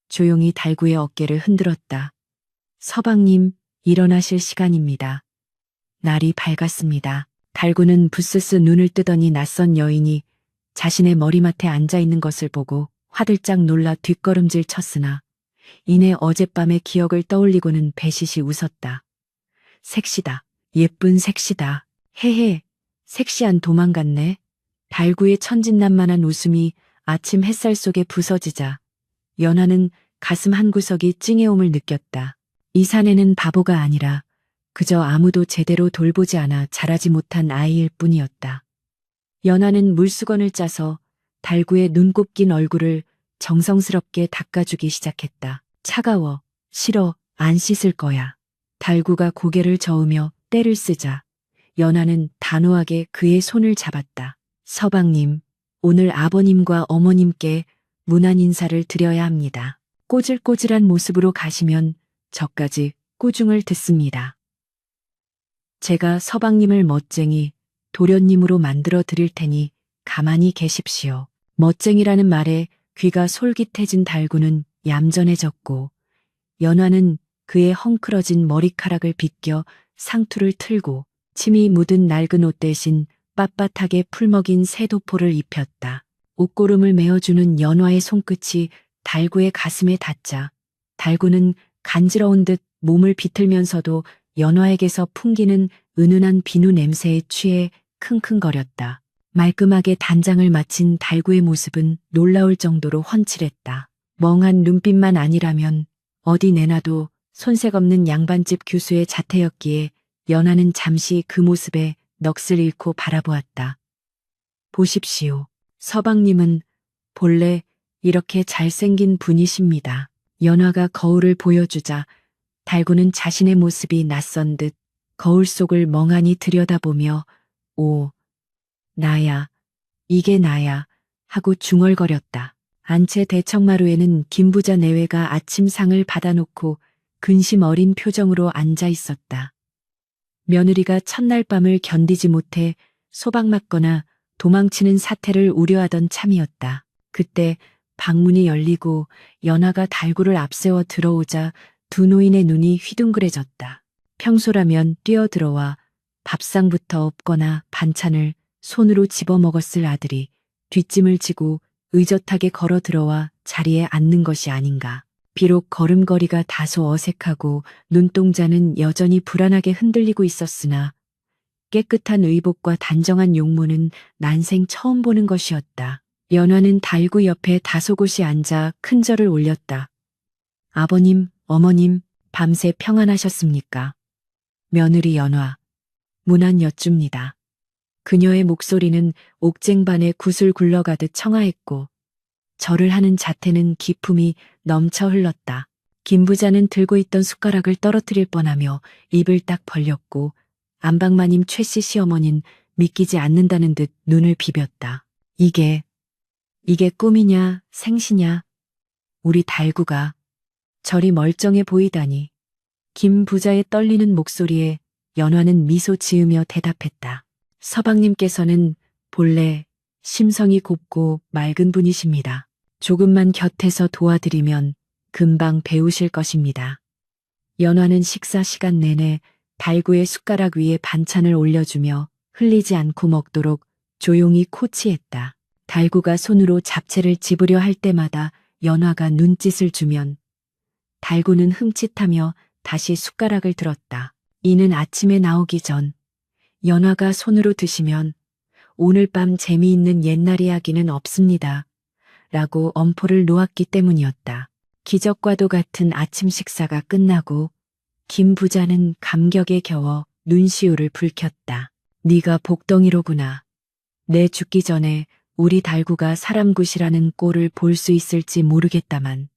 조용히 달구의 어깨를 흔들었다. 서방님, 일어나실 시간입니다. 날이 밝았습니다. 달구는 부스스 눈을 뜨더니 낯선 여인이 자신의 머리맡에 앉아있는 것을 보고 화들짝 놀라 뒷걸음질 쳤으나 이내 어젯밤의 기억을 떠올리고는 배시시 웃었다. 색시다. 예쁜 색시다. 헤헤, 섹시한 도망갔네. 달구의 천진난만한 웃음이 아침 햇살 속에 부서지자 연화는 가슴 한구석이 찡해옴을 느꼈다. 이 사내는 바보가 아니라 그저 아무도 제대로 돌보지 않아 자라지 못한 아이일 뿐이었다. 연화는 물수건을 짜서 달구의 눈곱 낀 얼굴을 정성스럽게 닦아주기 시작했다. 차가워, 싫어, 안 씻을 거야. 달구가 고개를 저으며 떼를 쓰자 연화는 단호하게 그의 손을 잡았다. 서방님, 오늘 아버님과 어머님께 문안 인사를 드려야 합니다. 꼬질꼬질한 모습으로 가시면 저까지 꾸중을 듣습니다. 제가 서방님을 멋쟁이, 도련님으로 만들어 드릴 테니 가만히 계십시오. 멋쟁이라는 말에 귀가 솔깃해진 달구는 얌전해졌고 연화는 그의 헝클어진 머리카락을 빗겨 상투를 틀고 침이 묻은 낡은 옷 대신 빳빳하게 풀먹인 새도포를 입혔다. 옷고름을 메어주는 연화의 손끝이 달구의 가슴에 닿자 달구는 간지러운 듯 몸을 비틀면서도 연화에게서 풍기는 은은한 비누 냄새에 취해 킁킁거렸다. 말끔하게 단장을 마친 달구의 모습은 놀라울 정도로 훤칠했다. 멍한 눈빛만 아니라면 어디 내놔도 손색 없는 양반집 교수의 자태였기에 연화는 잠시 그 모습에 넋을 잃고 바라보았다. 보십시오. 서방님은 본래 이렇게 잘생긴 분이십니다. 연화가 거울을 보여주자 달구는 자신의 모습이 낯선 듯 거울 속을 멍하니 들여다보며 오, 나야, 이게 나야 하고 중얼거렸다. 안채 대청마루에는 김부자 내외가 아침상을 받아놓고 근심 어린 표정으로 앉아 있었다. 며느리가 첫날 밤을 견디지 못해 소박 맞거나 도망치는 사태를 우려하던 참이었다. 그때 방문이 열리고 연화가 달구를 앞세워 들어오자 두 노인의 눈이 휘둥그레졌다. 평소라면 뛰어들어와 밥상부터 엎거나 반찬을 손으로 집어먹었을 아들이 뒷짐을 지고 의젓하게 걸어 들어와 자리에 앉는 것이 아닌가. 비록 걸음걸이가 다소 어색하고 눈동자는 여전히 불안하게 흔들리고 있었으나 깨끗한 의복과 단정한 용모는 난생 처음 보는 것이었다. 연화는 달구 옆에 다소곳이 앉아 큰 절을 올렸다. 아버님, 어머님, 밤새 평안하셨습니까? 며느리 연화. 문안 여쭙니다. 그녀의 목소리는 옥쟁반에 굿을 굴러가듯 청아했고 절을 하는 자태는 기품이 넘쳐 흘렀다. 김부자는 들고 있던 숟가락을 떨어뜨릴 뻔하며 입을 딱 벌렸고 안방마님 최씨 시어머니는 믿기지 않는다는 듯 눈을 비볐다. 이게 꿈이냐 생시냐. 우리 달구가. 절이 멀쩡해 보이다니. 김부자의 떨리는 목소리에 연화는 미소 지으며 대답했다. 서방님께서는 본래 심성이 곱고 맑은 분이십니다. 조금만 곁에서 도와드리면 금방 배우실 것입니다. 연화는 식사 시간 내내 달구의 숟가락 위에 반찬을 올려주며 흘리지 않고 먹도록 조용히 코치했다. 달구가 손으로 잡채를 집으려 할 때마다 연화가 눈짓을 주면 달구는 흠칫하며 다시 숟가락을 들었다. 이는 아침에 나오기 전 연화가 손으로 드시면 오늘 밤 재미있는 옛날 이야기는 없습니다. 라고 엄포를 놓았기 때문이었다. 기적과도 같은 아침 식사가 끝나고 김 부자는 감격에 겨워 눈시울을 붉혔다. 네가 복덩이로구나. 내 죽기 전에 우리 달구가 사람 굿이라는 꼴을 볼 수 있을지 모르겠다만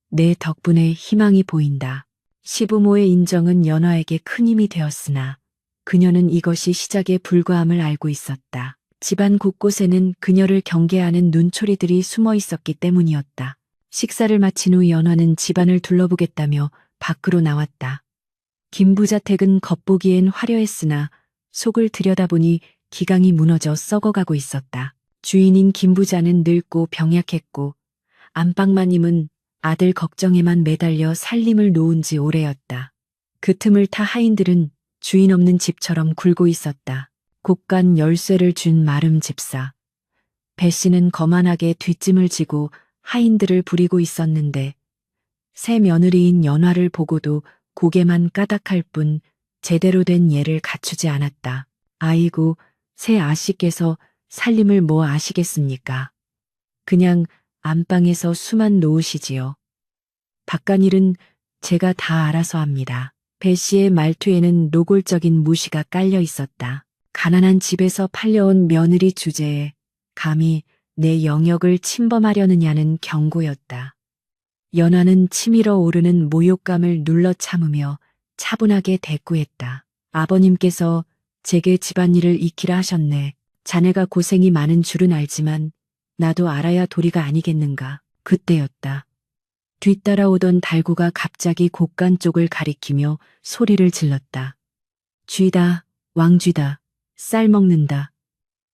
내 덕분에 희망이 보인다. 시부모의 인정은 연화에게 큰 힘이 되었으나 그녀는 이것이 시작에 불과함을 알고 있었다. 집안 곳곳에는 그녀를 경계하는 눈초리들이 숨어 있었기 때문이었다. 식사를 마친 후 연화는 집안을 둘러보겠다며 밖으로 나왔다. 김부자 댁은 겉보기엔 화려했으나 속을 들여다보니 기강이 무너져 썩어가고 있었다. 주인인 김부자는 늙고 병약했고 안방마님은 아들 걱정에만 매달려 살림을 놓은 지 오래였다. 그 틈을 타 하인들은 주인 없는 집처럼 굴고 있었다. 곡간 열쇠를 준 마름 집사. 배 씨는 거만하게 뒷짐을 지고 하인들을 부리고 있었는데 새 며느리인 연화를 보고도 고개만 까닥할 뿐 제대로 된 예를 갖추지 않았다. 아이고, 새 아씨께서 살림을 뭐 아시겠습니까? 그냥 안방에서 수만 놓으시지요. 바깥일은 제가 다 알아서 합니다. 배 씨의 말투에는 노골적인 무시가 깔려 있었다. 가난한 집에서 팔려온 며느리 주제에 감히 내 영역을 침범하려느냐는 경고였다. 연화는 치밀어 오르는 모욕감을 눌러 참으며 차분하게 대꾸했다. 아버님께서 제게 집안일을 익히라 하셨네. 자네가 고생이 많은 줄은 알지만 나도 알아야 도리가 아니겠는가. 그때였다. 뒤따라오던 달구가 갑자기 곡간 쪽을 가리키며 소리를 질렀다. 쥐다, 왕쥐다, 쌀 먹는다.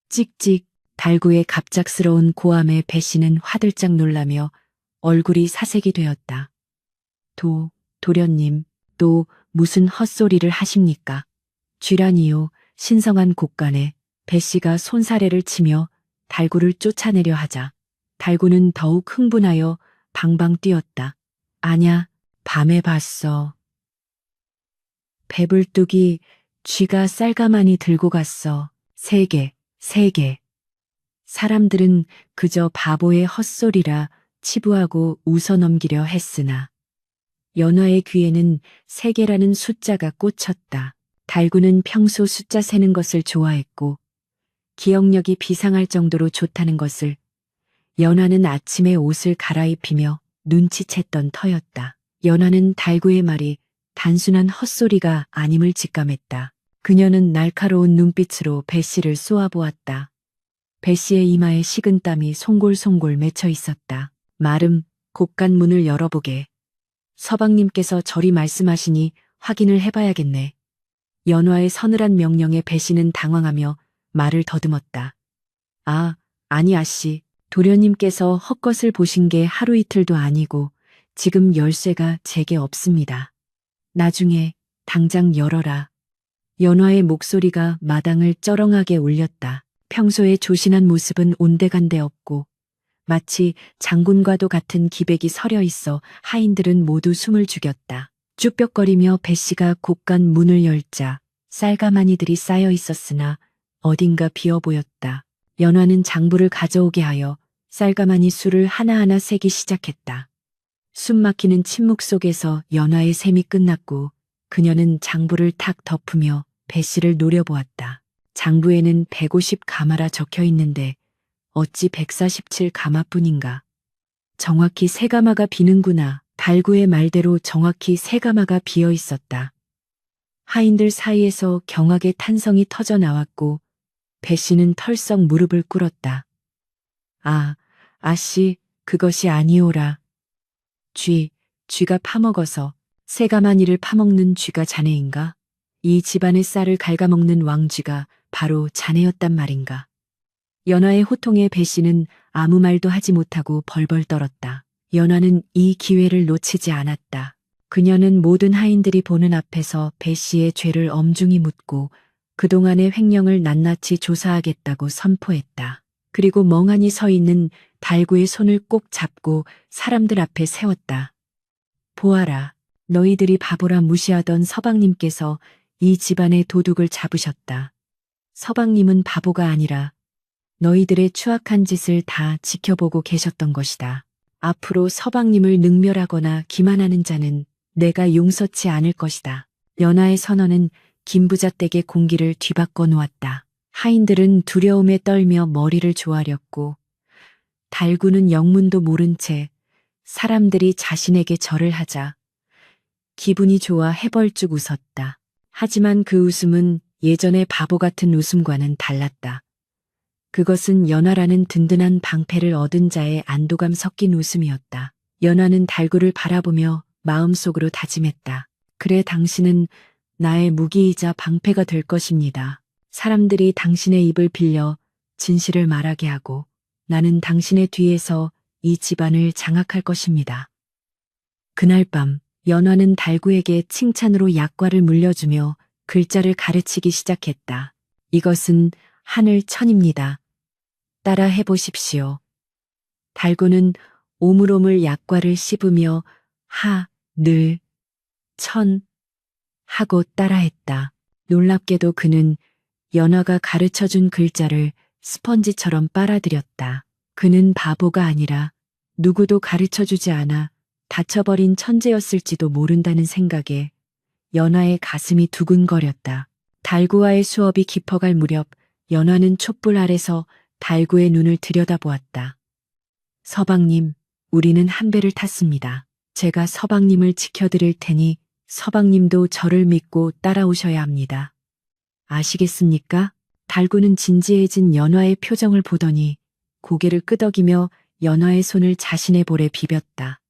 찍찍. 달구의 갑작스러운 고함에 배 씨는 화들짝 놀라며 얼굴이 사색이 되었다. 도련님, 또 무슨 헛소리를 하십니까? 쥐라니요. 신성한 곡간에 배 씨가 손사래를 치며 달구를 쫓아내려 하자 달구는 더욱 흥분하여 방방 뛰었다. 아냐, 밤에 봤어. 배불뚝이 쥐가 쌀가마니 들고 갔어. 3개. 사람들은 그저 바보의 헛소리라 치부하고 웃어넘기려 했으나 연화의 귀에는 3개라는 숫자가 꽂혔다. 달구는 평소 숫자 세는 것을 좋아했고 기억력이 비상할 정도로 좋다는 것을 연화는 아침에 옷을 갈아입히며 눈치챘던 터였다. 연화는 달구의 말이 단순한 헛소리가 아님을 직감했다. 그녀는 날카로운 눈빛으로 배 씨를 쏘아보았다. 배 씨의 이마에 식은땀이 송골송골 맺혀 있었다. 마름, 곡간 문을 열어보게. 서방님께서 저리 말씀하시니 확인을 해봐야겠네. 연화의 서늘한 명령에 배 씨는 당황하며 말을 더듬었다. 아, 아니 아씨. 도련님께서 헛것을 보신 게 하루 이틀도 아니고 지금 열쇠가 제게 없습니다. 나중에 당장 열어라. 연화의 목소리가 마당을 쩌렁하게 울렸다. 평소에 조신한 모습은 온데간데 없고 마치 장군과도 같은 기백이 서려 있어 하인들은 모두 숨을 죽였다. 쭈뼛거리며 배씨가 곡간 문을 열자 쌀가마니들이 쌓여 있었으나 어딘가 비어 보였다. 연화는 장부를 가져오게 하여 쌀가마니 수를 하나하나 세기 시작했다. 숨막히는 침묵 속에서 연화의 셈이 끝났고 그녀는 장부를 탁 덮으며 배씨를 노려보았다. 장부에는 150가마라 적혀 있는데 어찌 147가마뿐인가. 정확히 3가마가 비는구나. 달구의 말대로 정확히 3가마가 비어 있었다. 하인들 사이에서 경악의 탄성이 터져 나왔고 배씨는 털썩 무릎을 꿇었다. 아, 아씨, 그것이 아니오라. 쥐가 파먹어서 3가마니를 파먹는 쥐가 자네인가? 이 집안의 쌀을 갉아먹는 왕쥐가 바로 자네였단 말인가? 연화의 호통에 배씨는 아무 말도 하지 못하고 벌벌 떨었다. 연화는 이 기회를 놓치지 않았다. 그녀는 모든 하인들이 보는 앞에서 배씨의 죄를 엄중히 묻고 그동안의 횡령을 낱낱이 조사하겠다고 선포했다. 그리고 멍하니 서 있는 달구의 손을 꼭 잡고 사람들 앞에 세웠다. 보아라, 너희들이 바보라 무시하던 서방님께서 이 집안의 도둑을 잡으셨다. 서방님은 바보가 아니라 너희들의 추악한 짓을 다 지켜보고 계셨던 것이다. 앞으로 서방님을 능멸하거나 기만하는 자는 내가 용서치 않을 것이다. 연화의 선언은 김부자 댁의 공기를 뒤바꿔 놓았다. 하인들은 두려움에 떨며 머리를 조아렸고 달구는 영문도 모른 채 사람들이 자신에게 절을 하자 기분이 좋아 해벌쭉 웃었다. 하지만 그 웃음은 예전의 바보 같은 웃음과는 달랐다. 그것은 연화라는 든든한 방패를 얻은 자의 안도감 섞인 웃음이었다. 연화는 달구를 바라보며 마음속으로 다짐했다. 그래, 당신은 나의 무기이자 방패가 될 것입니다. 사람들이 당신의 입을 빌려 진실을 말하게 하고 나는 당신의 뒤에서 이 집안을 장악할 것입니다. 그날 밤 연화는 달구에게 칭찬으로 약과를 물려주며 글자를 가르치기 시작했다. 이것은 하늘천입니다. 따라 해보십시오. 달구는 오물오물 약과를 씹으며 하, 늘, 천 하고 따라했다. 놀랍게도 그는 연화가 가르쳐준 글자를 스펀지처럼 빨아들였다. 그는 바보가 아니라 누구도 가르쳐주지 않아 다쳐버린 천재였을지도 모른다는 생각에 연화의 가슴이 두근거렸다. 달구와의 수업이 깊어갈 무렵 연화는 촛불 아래서 달구의 눈을 들여다보았다. 서방님, 우리는 한 배를 탔습니다. 제가 서방님을 지켜드릴 테니 서방님도 저를 믿고 따라오셔야 합니다. 아시겠습니까? 달구는 진지해진 연화의 표정을 보더니 고개를 끄덕이며 연화의 손을 자신의 볼에 비볐다.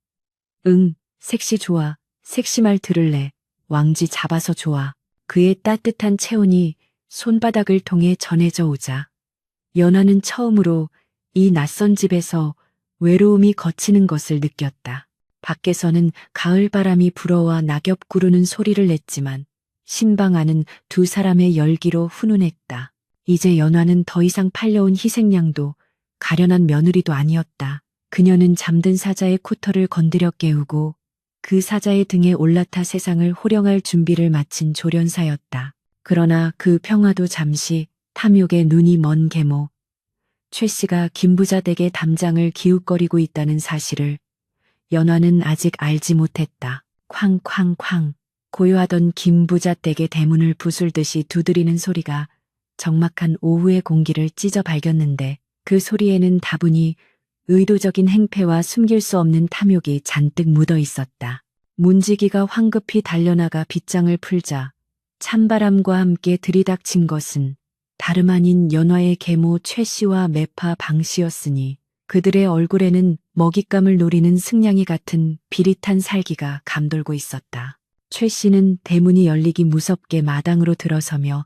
응, 색시 좋아. 색시 말 들을래. 왕지 잡아서 좋아. 그의 따뜻한 체온이 손바닥을 통해 전해져 오자 연화는 처음으로 이 낯선 집에서 외로움이 걷히는 것을 느꼈다. 밖에서는 가을바람이 불어와 낙엽 구르는 소리를 냈지만 신방 안은 두 사람의 열기로 훈훈했다. 이제 연화는 더 이상 팔려온 희생양도 가련한 며느리도 아니었다. 그녀는 잠든 사자의 코털을 건드려 깨우고 그 사자의 등에 올라타 세상을 호령할 준비를 마친 조련사였다. 그러나 그 평화도 잠시 탐욕에 눈이 먼 계모 최 씨가 김부자 댁의 담장을 기웃거리고 있다는 사실을 연화는 아직 알지 못했다. 쾅쾅쾅 고요하던 김부자 댁의 대문을 부술듯이 두드리는 소리가 적막한 오후의 공기를 찢어 밝혔는데 그 소리에는 다분히 의도적인 행패와 숨길 수 없는 탐욕이 잔뜩 묻어 있었다. 문지기가 황급히 달려나가 빗장을 풀자 찬바람과 함께 들이닥친 것은 다름 아닌 연화의 계모 최 씨와 매파 방 씨였으니 그들의 얼굴에는 먹잇감을 노리는 승냥이 같은 비릿한 살기가 감돌고 있었다. 최 씨는 대문이 열리기 무섭게 마당으로 들어서며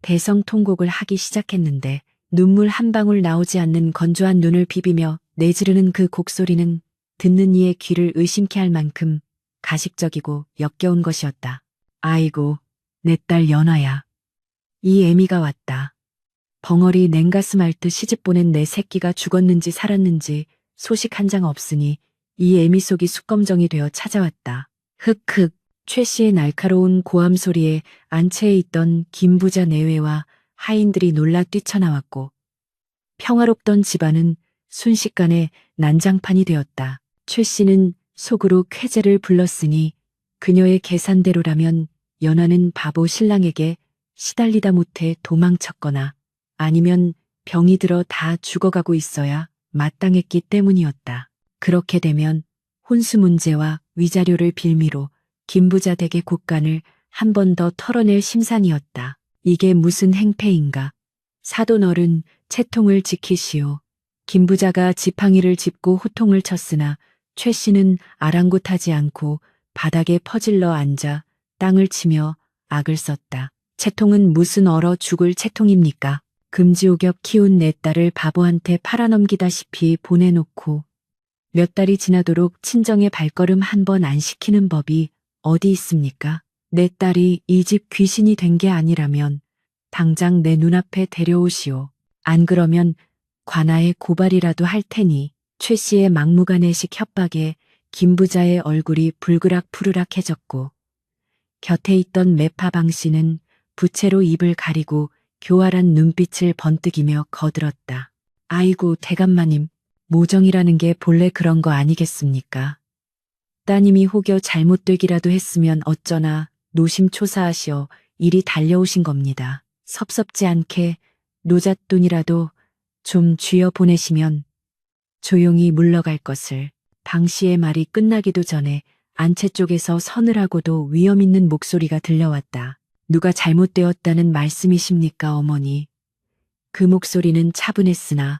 대성통곡을 하기 시작했는데 눈물 한 방울 나오지 않는 건조한 눈을 비비며 내지르는 그 곡소리는 듣는 이의 귀를 의심케 할 만큼 가식적이고 역겨운 것이었다. 아이고, 내 딸 연아야. 이 애미가 왔다. 벙어리 냉가슴 앓듯 시집보낸 내 새끼가 죽었는지 살았는지 소식 한 장 없으니 이 애미 속이 숙검정이 되어 찾아왔다. 흑흑. 최 씨의 날카로운 고함 소리에 안채에 있던 김부자 내외와 하인들이 놀라 뛰쳐나왔고 평화롭던 집안은 순식간에 난장판이 되었다. 최 씨는 속으로 쾌재를 불렀으니 그녀의 계산대로라면 연하는 바보 신랑에게 시달리다 못해 도망쳤거나 아니면 병이 들어 다 죽어가고 있어야 마땅했기 때문이었다. 그렇게 되면 혼수 문제와 위자료를 빌미로 김부자 댁의 곳간을 한 번 더 털어낼 심산이었다. 이게 무슨 행패인가. 사돈어른 채통을 지키시오. 김부자가 지팡이를 짚고 호통을 쳤으나 최 씨는 아랑곳하지 않고 바닥에 퍼질러 앉아 땅을 치며 악을 썼다. 채통은 무슨 얼어 죽을 채통입니까? 금지옥엽 키운 내 딸을 바보한테 팔아넘기다시피 보내놓고 몇 달이 지나도록 친정의 발걸음 한 번 안 시키는 법이 어디 있습니까? 내 딸이 이 집 귀신이 된 게 아니라면 당장 내 눈앞에 데려오시오. 안 그러면 관아에 고발이라도 할 테니. 최 씨의 막무가내식 협박에 김부자의 얼굴이 불그락푸르락해졌고 곁에 있던 매파방 씨는 부채로 입을 가리고 교활한 눈빛을 번뜩이며 거들었다. 아이고 대감마님, 모정이라는 게 본래 그런 거 아니겠습니까? 따님이 혹여 잘못되기라도 했으면 어쩌나 노심초사하시어 이리 달려오신 겁니다. 섭섭지 않게 노잣돈이라도 좀 쥐어 보내시면 조용히 물러갈 것을. 방 씨의 말이 끝나기도 전에 안채 쪽에서 서늘하고도 위험 있는 목소리가 들려왔다. 누가 잘못되었다는 말씀이십니까, 어머니? 그 목소리는 차분했으나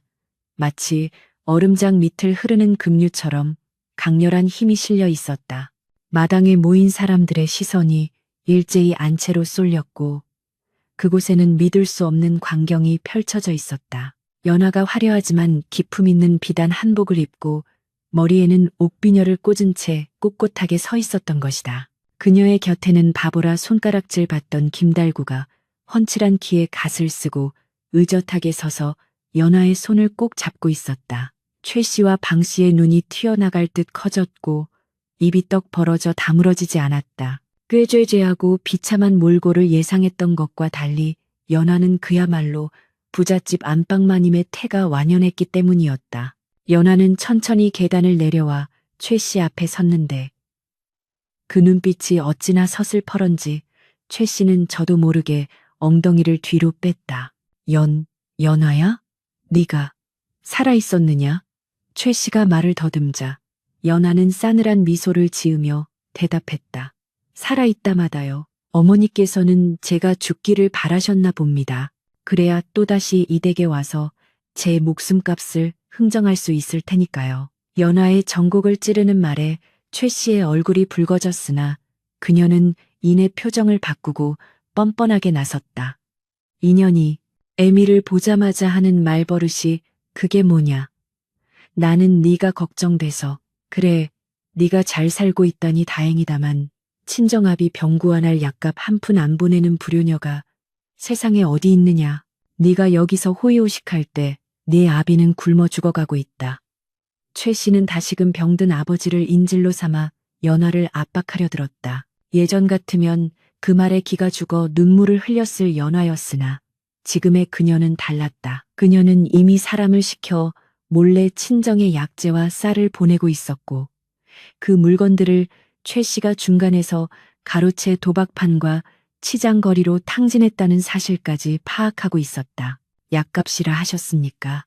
마치 얼음장 밑을 흐르는 급류처럼 강렬한 힘이 실려 있었다. 마당에 모인 사람들의 시선이 일제히 안채로 쏠렸고 그곳에는 믿을 수 없는 광경이 펼쳐져 있었다. 연하가 화려하지만 기품 있는 비단 한복을 입고 머리에는 옥비녀를 꽂은 채 꼿꼿하게 서 있었던 것이다. 그녀의 곁에는 바보라 손가락질 받던 김달구가 훤칠한 키에 갓을 쓰고 의젓하게 서서 연하의 손을 꼭 잡고 있었다. 최 씨와 방 씨의 눈이 튀어나갈 듯 커졌고 입이 떡 벌어져 다물어지지 않았다. 꾀죄죄하고 비참한 몰골을 예상했던 것과 달리 연하는 그야말로 부잣집 안방마님의 태가 완연했기 때문이었다. 연하는 천천히 계단을 내려와 최 씨 앞에 섰는데 그 눈빛이 어찌나 서슬퍼런지 최 씨는 저도 모르게 엉덩이를 뒤로 뺐다. 연화야? 네가 살아있었느냐? 최 씨가 말을 더듬자 연하는 싸늘한 미소를 지으며 대답했다. 살아있다마다요. 어머니께서는 제가 죽기를 바라셨나 봅니다. 그래야 또다시 이 댁에 와서 제 목숨값을 흥정할 수 있을 테니까요. 연하의 정곡을 찌르는 말에 최 씨의 얼굴이 붉어졌으나 그녀는 이내 표정을 바꾸고 뻔뻔하게 나섰다. 인연이 애미를 보자마자 하는 말버릇이 그게 뭐냐. 나는 네가 걱정돼서. 그래, 네가 잘 살고 있다니 다행이다만 친정아비 병구안할 약값 한 푼 안 보내는 불효녀가 세상에 어디 있느냐. 네가 여기서 호의호식할 때 네 아비는 굶어 죽어가고 있다. 최 씨는 다시금 병든 아버지를 인질로 삼아 연하를 압박하려 들었다. 예전 같으면 그 말에 기가 죽어 눈물을 흘렸을 연하였으나 지금의 그녀는 달랐다. 그녀는 이미 사람을 시켜 몰래 친정의 약재와 쌀을 보내고 있었고 그 물건들을 최 씨가 중간에서 가로채 도박판과 치장거리로 탕진했다는 사실까지 파악하고 있었다. 약값이라 하셨습니까?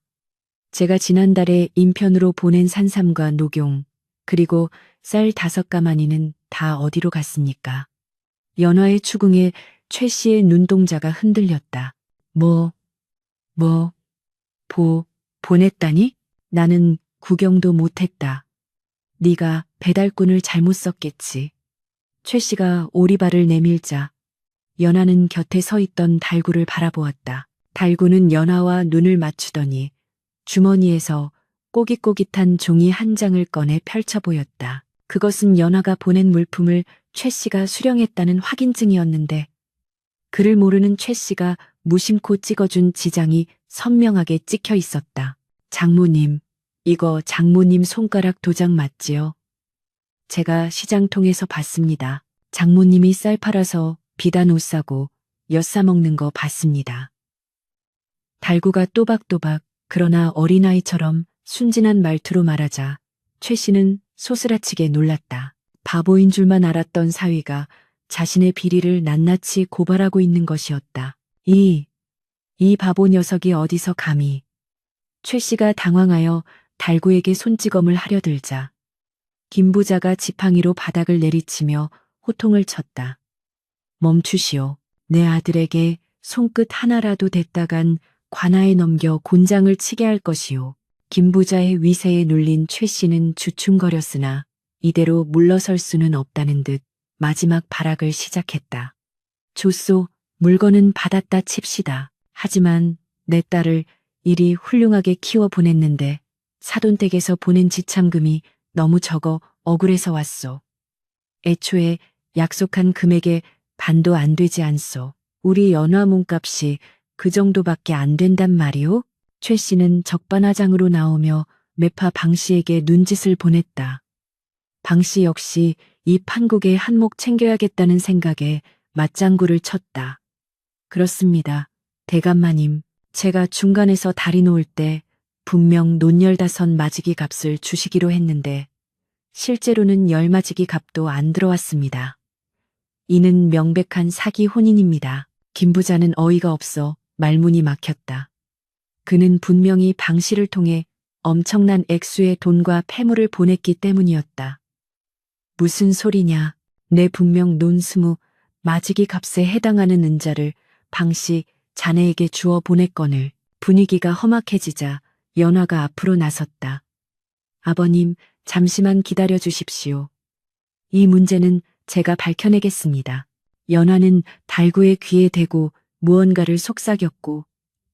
제가 지난달에 인편으로 보낸 산삼과 녹용, 그리고 쌀 5가마니는 다 어디로 갔습니까? 연화의 추궁에 최 씨의 눈동자가 흔들렸다. 뭐, 보냈다니? 나는 구경도 못했다. 네가 배달꾼을 잘못 썼겠지. 최 씨가 오리발을 내밀자 연하는 곁에 서 있던 달구를 바라보았다. 달구는 연하와 눈을 맞추더니 주머니에서 꼬깃꼬깃한 종이 한 장을 꺼내 펼쳐 보였다. 그것은 연하가 보낸 물품을 최 씨가 수령했다는 확인증이었는데 그를 모르는 최 씨가 무심코 찍어준 지장이 선명하게 찍혀 있었다. 장모님, 이거 장모님 손가락 도장 맞지요? 제가 시장통에서 봤습니다. 장모님이 쌀 팔아서 비단 옷 사고 엿 사먹는 거 봤습니다. 달구가 또박또박 그러나 어린아이처럼 순진한 말투로 말하자 최 씨는 소스라치게 놀랐다. 바보인 줄만 알았던 사위가 자신의 비리를 낱낱이 고발하고 있는 것이었다. 이 바보 녀석이 어디서 감히. 최 씨가 당황하여 달구에게 손찌검을 하려 들자 김 부자가 지팡이로 바닥을 내리치며 호통을 쳤다. 멈추시오. 내 아들에게 손끝 하나라도 댔다간 관아에 넘겨 곤장을 치게 할 것이오. 김 부자의 위세에 눌린 최 씨는 주춤거렸으나 이대로 물러설 수는 없다는 듯 마지막 발악을 시작했다. 좋소, 물건은 받았다 칩시다. 하지만 내 딸을 이리 훌륭하게 키워 보냈는데 사돈댁에서 보낸 지참금이 너무 적어 억울해서 왔소. 애초에 약속한 금액의 반도 안 되지 않소. 우리 연화 몸값이 그 정도밖에 안 된단 말이오? 최 씨는 적반하장으로 나오며 매파 방 씨에게 눈짓을 보냈다. 방 씨 역시 이 판국의 한몫 챙겨야겠다는 생각에 맞장구를 쳤다. 그렇습니다. 대감마님, 제가 중간에서 다리 놓을 때 분명 논15 마지기 값을 주시기로 했는데 실제로는 10 마지기 값도 안 들어왔습니다. 이는 명백한 사기 혼인입니다. 김 부자는 어이가 없어 말문이 막혔다. 그는 분명히 방 씨를 통해 엄청난 액수의 돈과 폐물을 보냈기 때문이었다. 무슨 소리냐. 내 분명 논 20 마지기 값에 해당하는 은자를 방 씨 자네에게 주어 보냈거늘. 분위기가 험악해지자 연화가 앞으로 나섰다. 아버님, 잠시만 기다려 주십시오. 이 문제는 제가 밝혀내겠습니다. 연화는 달구의 귀에 대고 무언가를 속삭였고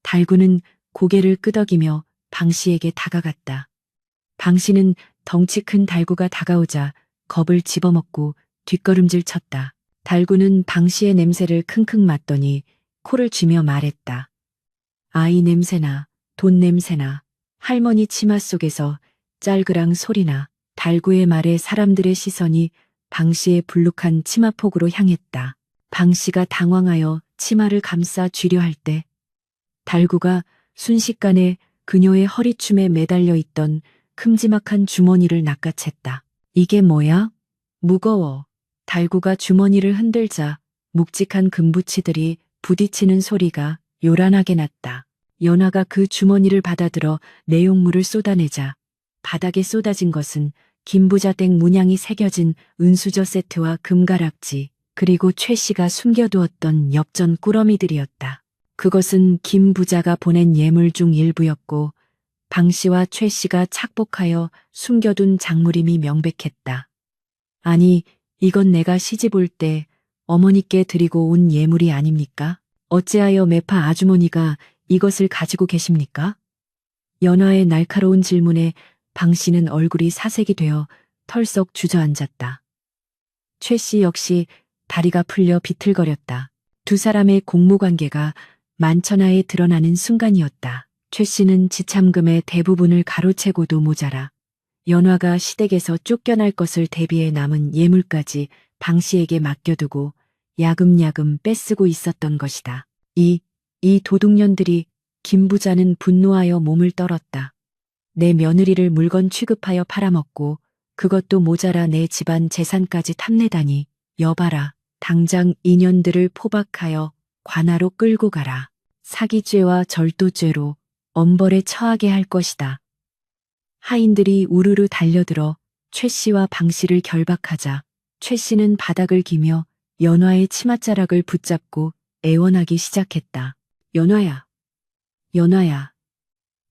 달구는 고개를 끄덕이며 방 씨에게 다가갔다. 방 씨는 덩치 큰 달구가 다가오자 겁을 집어먹고 뒷걸음질 쳤다. 달구는 방 씨의 냄새를 킁킁 맡더니 코를 쥐며 말했다. 아이 냄새나, 돈 냄새나, 할머니 치마 속에서 짤그랑 소리나. 달구의 말에 사람들의 시선이 방 씨의 불룩한 치마폭으로 향했다. 방 씨가 당황하여 치마를 감싸 쥐려 할 때 달구가 순식간에 그녀의 허리춤에 매달려 있던 큼지막한 주머니를 낚아챘다. 이게 뭐야? 무거워. 달구가 주머니를 흔들자 묵직한 금부치들이 부딪히는 소리가 요란하게 났다. 연화가 그 주머니를 받아들어 내용물을 쏟아내자 바닥에 쏟아진 것은 김부자 댁 문양이 새겨진 은수저 세트와 금가락지, 그리고 최 씨가 숨겨두었던 엽전 꾸러미들이었다. 그것은 김 부자가 보낸 예물 중 일부였고 방 씨와 최 씨가 착복하여 숨겨둔 작물임이 명백했다. 아니, 이건 내가 시집 올 때 어머니께 드리고 온 예물이 아닙니까? 어찌하여 매파 아주머니가 이것을 가지고 계십니까? 연화의 날카로운 질문에 방 씨는 얼굴이 사색이 되어 털썩 주저앉았다. 최 씨 역시 다리가 풀려 비틀거렸다. 두 사람의 공모관계가 만천하에 드러나는 순간이었다. 최 씨는 지참금의 대부분을 가로채고도 모자라 연화가 시댁에서 쫓겨날 것을 대비해 남은 예물까지 방 씨에게 맡겨두고 야금야금 빼쓰고 있었던 것이다. 이 도둑년들이. 김 부자는 분노하여 몸을 떨었다. 내 며느리를 물건 취급하여 팔아먹고 그것도 모자라 내 집안 재산까지 탐내다니. 여봐라. 당장 인연들을 포박하여 관하로 끌고 가라. 사기죄와 절도죄로 엄벌에 처하게 할 것이다. 하인들이 우르르 달려들어 최 씨와 방 씨를 결박하자 최 씨는 바닥을 기며 연화의 치맛자락을 붙잡고 애원하기 시작했다. 연화야, 연화야,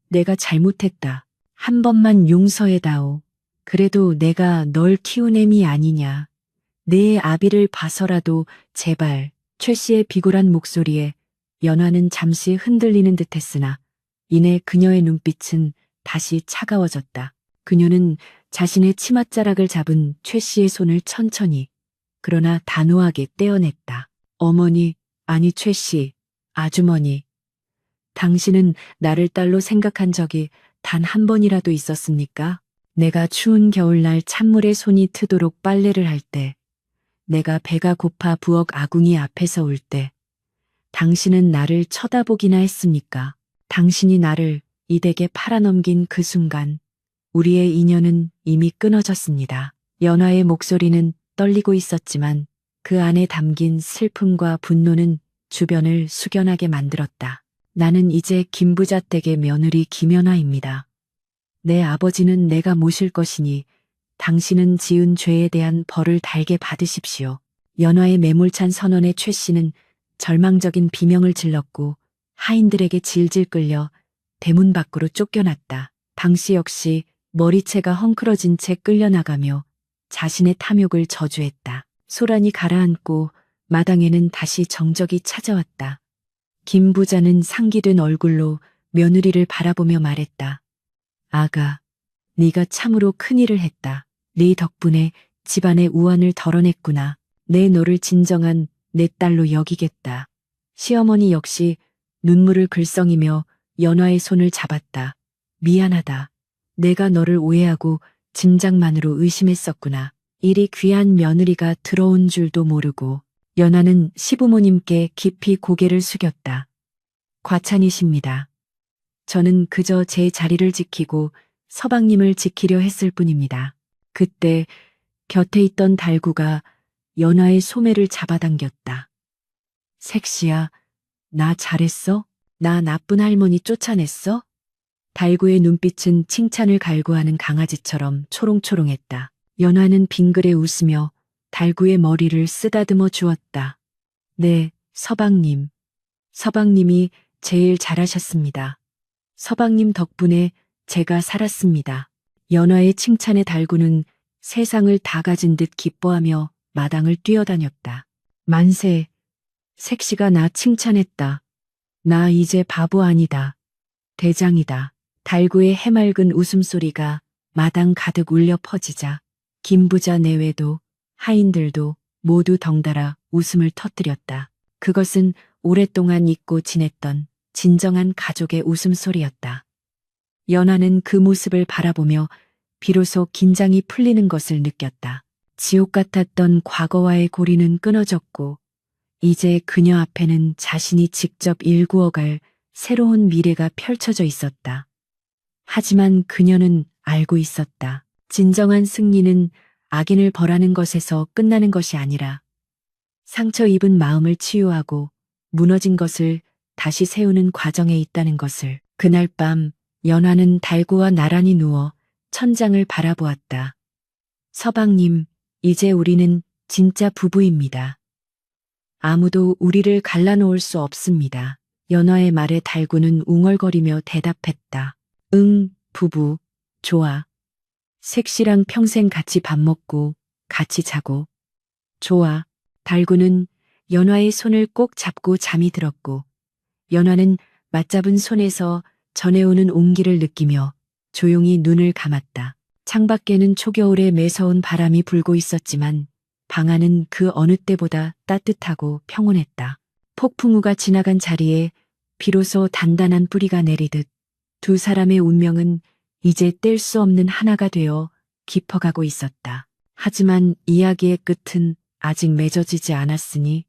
내가 잘못했다. 한 번만 용서해다오. 그래도 내가 널 키운 애미 아니냐. 내 아비를 봐서라도 제발. 최 씨의 비굴한 목소리에 연화는 잠시 흔들리는 듯했으나 이내 그녀의 눈빛은 다시 차가워졌다. 그녀는 자신의 치맛자락을 잡은 최 씨의 손을 천천히 그러나 단호하게 떼어냈다. 어머니, 아니 최 씨, 아주머니. 당신은 나를 딸로 생각한 적이 단 한 번이라도 있었습니까? 내가 추운 겨울날 찬물에 손이 트도록 빨래를 할 때, 내가 배가 고파 부엌 아궁이 앞에서 올 때, 당신은 나를 쳐다보기나 했습니까? 당신이 나를 이 댁에 팔아넘긴 그 순간, 우리의 인연은 이미 끊어졌습니다. 연화의 목소리는 떨리고 있었지만 그 안에 담긴 슬픔과 분노는 주변을 숙연하게 만들었다. 나는 이제 김부자 댁의 며느리 김연화입니다. 내 아버지는 내가 모실 것이니 당신은 지은 죄에 대한 벌을 달게 받으십시오. 연화의 매몰찬 선언에 최 씨는 절망적인 비명을 질렀고 하인들에게 질질 끌려 대문 밖으로 쫓겨났다. 방 씨 역시 머리채가 헝클어진 채 끌려나가며 자신의 탐욕을 저주했다. 소란이 가라앉고 마당에는 다시 정적이 찾아왔다. 김 부자는 상기된 얼굴로 며느리를 바라보며 말했다. 아가, 네가 참으로 큰일을 했다. 네 덕분에 집안의 우환을 덜어냈구나. 내 너를 진정한 내 딸로 여기겠다. 시어머니 역시 눈물을 글썽이며 연화의 손을 잡았다. 미안하다. 내가 너를 오해하고 짐작만으로 의심했었구나. 이리 귀한 며느리가 들어온 줄도 모르고. 연화는 시부모님께 깊이 고개를 숙였다. 과찬이십니다. 저는 그저 제 자리를 지키고 서방님을 지키려 했을 뿐입니다. 그때 곁에 있던 달구가 연화의 소매를 잡아당겼다. 색시야, 나 잘했어? 나 나쁜 할머니 쫓아냈어? 달구의 눈빛은 칭찬을 갈구하는 강아지처럼 초롱초롱했다. 연화는 빙그레 웃으며 달구의 머리를 쓰다듬어 주었다. 네, 서방님. 서방님이 제일 잘하셨습니다. 서방님 덕분에 제가 살았습니다. 연화의 칭찬에 달구는 세상을 다 가진 듯 기뻐하며 마당을 뛰어다녔다. 만세, 색시가 나 칭찬했다. 나 이제 바보 아니다. 대장이다. 달구의 해맑은 웃음소리가 마당 가득 울려 퍼지자 김부자 내외도 하인들도 모두 덩달아 웃음을 터뜨렸다. 그것은 오랫동안 잊고 지냈던 진정한 가족의 웃음소리였다. 연화는 그 모습을 바라보며 비로소 긴장이 풀리는 것을 느꼈다. 지옥 같았던 과거와의 고리는 끊어졌고 이제 그녀 앞에는 자신이 직접 일구어갈 새로운 미래가 펼쳐져 있었다. 하지만 그녀는 알고 있었다. 진정한 승리는 악인을 벌하는 것에서 끝나는 것이 아니라 상처 입은 마음을 치유하고 무너진 것을 다시 세우는 과정에 있다는 것을. 그날 밤 연화는 달구와 나란히 누워 천장을 바라보았다. 서방님, 이제 우리는 진짜 부부입니다. 아무도 우리를 갈라놓을 수 없습니다. 연화의 말에 달구는 웅얼거리며 대답했다. 응, 부부, 좋아. 색시랑 평생 같이 밥 먹고 같이 자고. 좋아. 달구는 연화의 손을 꼭 잡고 잠이 들었고 연화는 맞잡은 손에서 전해오는 온기를 느끼며 조용히 눈을 감았다. 창밖에는 초겨울에 매서운 바람이 불고 있었지만 방 안은 그 어느 때보다 따뜻하고 평온했다. 폭풍우가 지나간 자리에 비로소 단단한 뿌리가 내리듯 두 사람의 운명은 이제 뗄 수 없는 하나가 되어 깊어가고 있었다. 하지만 이야기의 끝은 아직 맺어지지 않았으니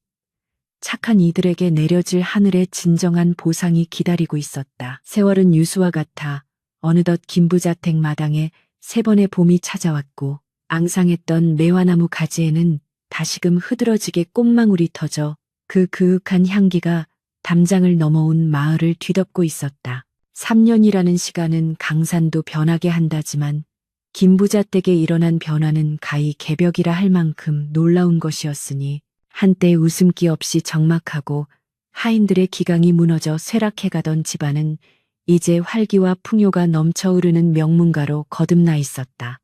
착한 이들에게 내려질 하늘의 진정한 보상이 기다리고 있었다. 세월은 유수와 같아 어느덧 김부자택 마당에 세 번의 봄이 찾아왔고 앙상했던 매화나무 가지에는 다시금 흐드러지게 꽃망울이 터져 그 그윽한 향기가 담장을 넘어온 마을을 뒤덮고 있었다. 3년이라는 시간은 강산도 변하게 한다지만 김부자 댁에 일어난 변화는 가히 개벽이라 할 만큼 놀라운 것이었으니 한때 웃음기 없이 적막하고 하인들의 기강이 무너져 쇠락해가던 집안은 이제 활기와 풍요가 넘쳐 흐르는 명문가로 거듭나 있었다.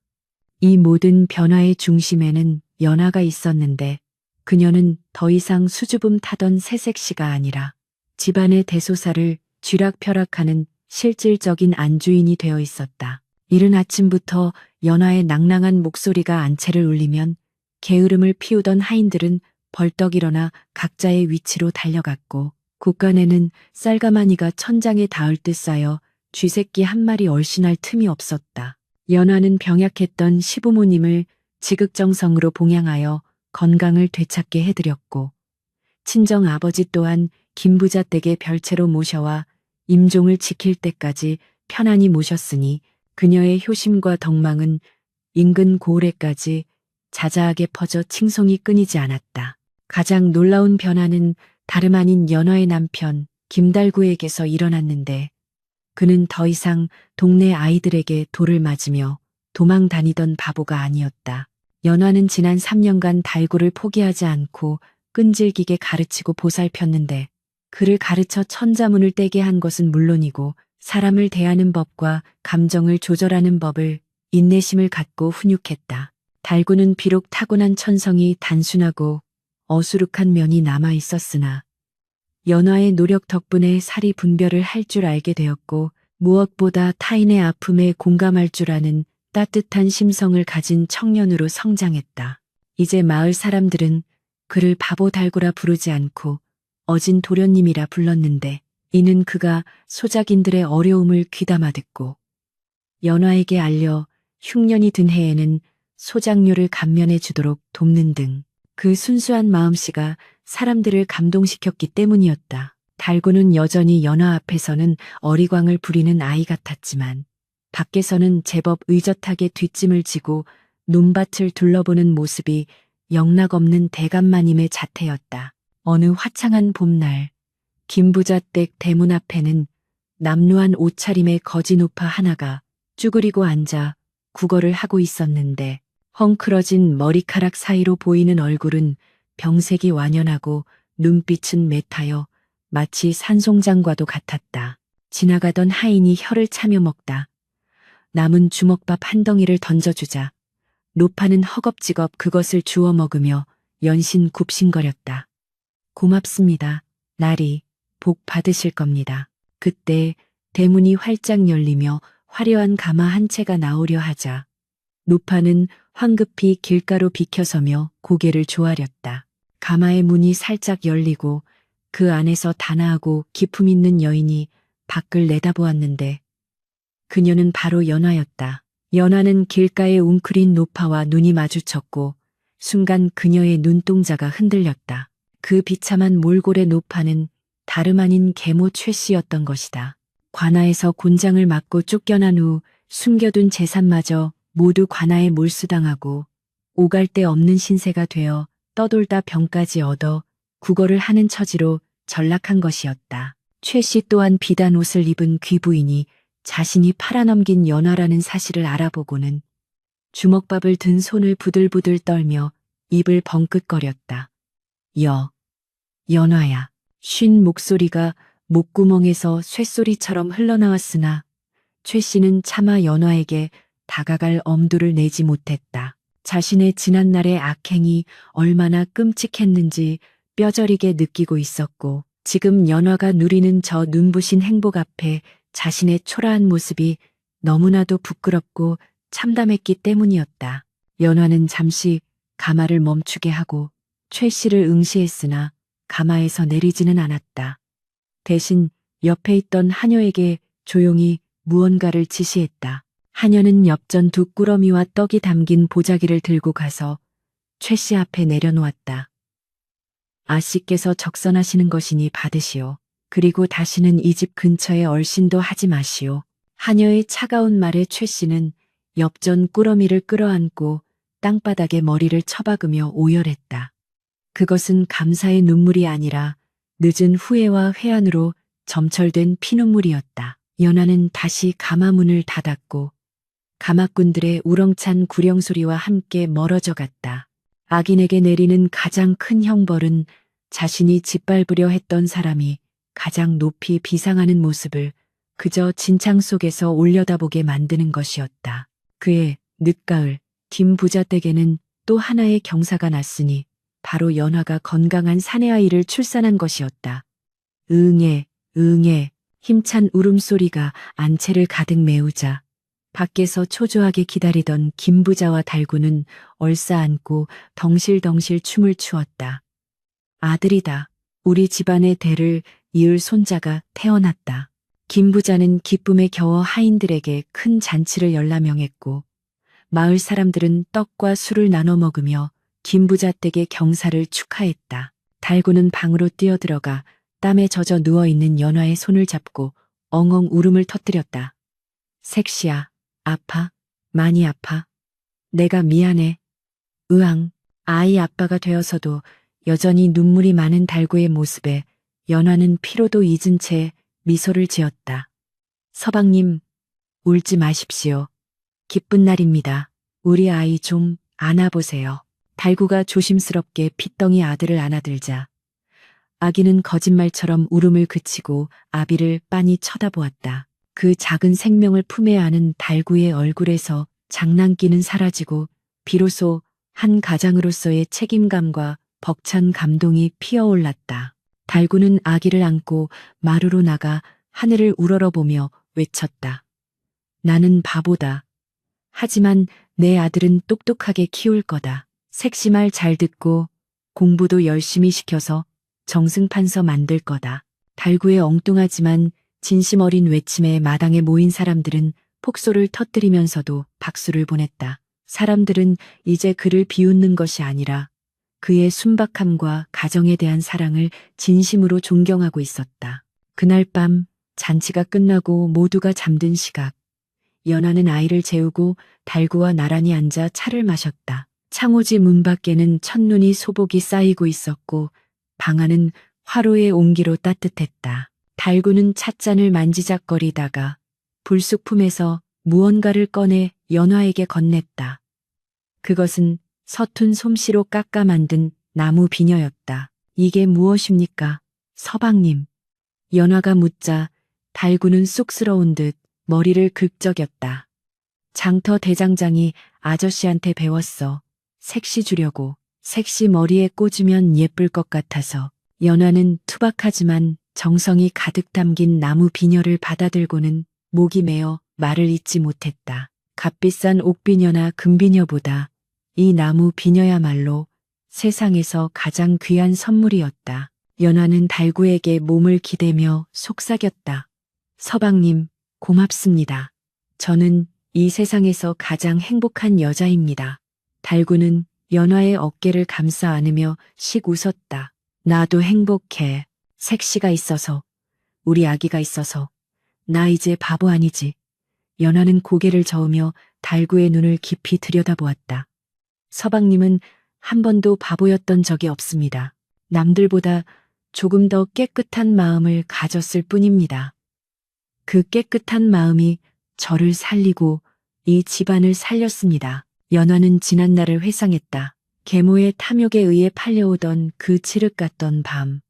이 모든 변화의 중심에는 연하가 있었는데 그녀는 더 이상 수줍음 타던 새색시가 아니라 집안의 대소사를 쥐락펴락하는 실질적인 안주인이 되어 있었다. 이른 아침부터 연하의 낭낭한 목소리가 안채를 울리면 게으름을 피우던 하인들은 벌떡 일어나 각자의 위치로 달려갔고 곳간에는 쌀가마니가 천장에 닿을 듯 쌓여 쥐새끼 한 마리 얼씬할 틈이 없었다. 연하는 병약했던 시부모님을 지극정성으로 봉양하여 건강을 되찾게 해드렸고 친정 아버지 또한 김부자 댁에 별채로 모셔와 임종을 지킬 때까지 편안히 모셨으니 그녀의 효심과 덕망은 인근 고을에까지 자자하게 퍼져 칭송이 끊이지 않았다. 가장 놀라운 변화는 다름 아닌 연화의 남편 김달구에게서 일어났는데 그는 더 이상 동네 아이들에게 돌을 맞으며 도망 다니던 바보가 아니었다. 연화는 지난 3년간 달구를 포기하지 않고 끈질기게 가르치고 보살폈는데 그를 가르쳐 천자문을 떼게 한 것은 물론이고 사람을 대하는 법과 감정을 조절하는 법을 인내심을 갖고 훈육했다. 달구는 비록 타고난 천성이 단순하고 어수룩한 면이 남아 있었으나 연화의 노력 덕분에 사리 분별을 할 줄 알게 되었고 무엇보다 타인의 아픔에 공감할 줄 아는 따뜻한 심성을 가진 청년으로 성장했다. 이제 마을 사람들은 그를 바보 달구라 부르지 않고 어진 도련님이라 불렀는데 이는 그가 소작인들의 어려움을 귀담아 듣고 연화에게 알려 흉년이 든 해에는 소작료를 감면해 주도록 돕는 등 그 순수한 마음씨가 사람들을 감동시켰기 때문이었다. 달구는 여전히 연화 앞에서는 어리광을 부리는 아이 같았지만 밖에서는 제법 의젓하게 뒷짐을 지고 논밭을 둘러보는 모습이 영락없는 대감마님의 자태였다. 어느 화창한 봄날 김부자 댁 대문 앞에는 남루한 옷차림의 거지노파 하나가 쭈그리고 앉아 구걸을 하고 있었는데 헝클어진 머리카락 사이로 보이는 얼굴은 병색이 완연하고 눈빛은 매타여 마치 산송장과도 같았다. 지나가던 하인이 혀를 차며 먹다 남은 주먹밥 한 덩이를 던져주자 노파는 허겁지겁 그것을 주워 먹으며 연신 굽신거렸다. 고맙습니다. 날이 복 받으실 겁니다. 그때 대문이 활짝 열리며 화려한 가마 한 채가 나오려 하자 노파는 황급히 길가로 비켜서며 고개를 조아렸다. 가마의 문이 살짝 열리고 그 안에서 단아하고 기품 있는 여인이 밖을 내다보았는데 그녀는 바로 연화였다. 연화는 길가에 웅크린 노파와 눈이 마주쳤고 순간 그녀의 눈동자가 흔들렸다. 그 비참한 몰골의 노파는 다름 아닌 계모 최 씨였던 것이다. 관아에서 곤장을 맞고 쫓겨난 후 숨겨둔 재산마저 모두 관아에 몰수당하고 오갈 데 없는 신세가 되어 떠돌다 병까지 얻어 구걸을 하는 처지로 전락한 것이었다. 최 씨 또한 비단 옷을 입은 귀부인이 자신이 팔아넘긴 연화라는 사실을 알아보고는 주먹밥을 든 손을 부들부들 떨며 입을 벙긋거렸다. 연화야. 쉰 목소리가 목구멍에서 쇳소리처럼 흘러나왔으나 최 씨는 차마 연화에게 다가갈 엄두를 내지 못했다. 자신의 지난날의 악행이 얼마나 끔찍했는지 뼈저리게 느끼고 있었고 지금 연화가 누리는 저 눈부신 행복 앞에 자신의 초라한 모습이 너무나도 부끄럽고 참담했기 때문이었다. 연화는 잠시 가마를 멈추게 하고 최 씨를 응시했으나 가마에서 내리지는 않았다. 대신 옆에 있던 하녀에게 조용히 무언가를 지시했다. 하녀는 엽전 두 꾸러미와 떡이 담긴 보자기를 들고 가서 최 씨 앞에 내려놓았다. 아씨께서 적선하시는 것이니 받으시오. 그리고 다시는 이 집 근처에 얼씬도 하지 마시오. 하녀의 차가운 말에 최 씨는 엽전 꾸러미를 끌어안고 땅바닥에 머리를 처박으며 오열했다. 그것은 감사의 눈물이 아니라 늦은 후회와 회한으로 점철된 피눈물이었다. 연화는 다시 가마문을 닫았고 가마꾼들의 우렁찬 구령소리와 함께 멀어져 갔다. 악인에게 내리는 가장 큰 형벌은 자신이 짓밟으려 했던 사람이 가장 높이 비상하는 모습을 그저 진창 속에서 올려다보게 만드는 것이었다. 그의 늦가을 김 부자 댁에는 또 하나의 경사가 났으니 바로 연화가 건강한 사내아이를 출산한 것이었다. 응애, 응애, 힘찬 울음소리가 안채를 가득 메우자 밖에서 초조하게 기다리던 김 부자와 달구는 얼싸안고 덩실덩실 춤을 추었다. 아들이다. 우리 집안의 대를 이을 손자가 태어났다. 김 부자는 기쁨에 겨워 하인들에게 큰 잔치를 열라 명했고 마을 사람들은 떡과 술을 나눠 먹으며 김 부자 댁의 경사를 축하했다. 달구는 방으로 뛰어들어가 땀에 젖어 누워있는 연화의 손을 잡고 엉엉 울음을 터뜨렸다. 색시야, 아파? 많이 아파? 내가 미안해. 으앙, 아이 아빠가 되어서도 여전히 눈물이 많은 달구의 모습에 연화는 피로도 잊은 채 미소를 지었다. 서방님, 울지 마십시오. 기쁜 날입니다. 우리 아이 좀 안아보세요. 달구가 조심스럽게 핏덩이 아들을 안아들자 아기는 거짓말처럼 울음을 그치고 아비를 빤히 쳐다보았다. 그 작은 생명을 품에 안은 달구의 얼굴에서 장난기는 사라지고 비로소 한 가장으로서의 책임감과 벅찬 감동이 피어올랐다. 달구는 아기를 안고 마루로 나가 하늘을 우러러보며 외쳤다. 나는 바보다. 하지만 내 아들은 똑똑하게 키울 거다. 색시말 잘 듣고 공부도 열심히 시켜서 정승판서 만들 거다. 달구의 엉뚱하지만 진심 어린 외침에 마당에 모인 사람들은 폭소를 터뜨리면서도 박수를 보냈다. 사람들은 이제 그를 비웃는 것이 아니라 그의 순박함과 가정에 대한 사랑을 진심으로 존경하고 있었다. 그날 밤 잔치가 끝나고 모두가 잠든 시각, 연화는 아이를 재우고 달구와 나란히 앉아 차를 마셨다. 창호지 문 밖에는 첫눈이 소복이 쌓이고 있었고 방 안은 화로의 온기로 따뜻했다. 달구는 찻잔을 만지작거리다가 불쑥품에서 무언가를 꺼내 연화에게 건넸다. 그것은 서툰 솜씨로 깎아 만든 나무 비녀였다. 이게 무엇입니까, 서방님? 연화가 묻자 달구는 쑥스러운 듯 머리를 긁적였다. 장터 대장장이 아저씨한테 배웠어. 색시 주려고. 색시 머리에 꽂으면 예쁠 것 같아서. 연화는 투박하지만 정성이 가득 담긴 나무 비녀를 받아들고는 목이 메어 말을 잇지 못했다. 값비싼 옥비녀나 금비녀보다 이 나무 비녀야말로 세상에서 가장 귀한 선물이었다. 연화는 달구에게 몸을 기대며 속삭였다. 서방님, 고맙습니다. 저는 이 세상에서 가장 행복한 여자입니다. 달구는 연화의 어깨를 감싸 안으며 씩 웃었다. 나도 행복해. 색시가 있어서, 우리 아기가 있어서. 나 이제 바보 아니지. 연화는 고개를 저으며 달구의 눈을 깊이 들여다보았다. 서방님은 한 번도 바보였던 적이 없습니다. 남들보다 조금 더 깨끗한 마음을 가졌을 뿐입니다. 그 깨끗한 마음이 저를 살리고 이 집안을 살렸습니다. 연화는 지난 날을 회상했다. 계모의 탐욕에 의해 팔려오던 그 칠흑 같던 밤.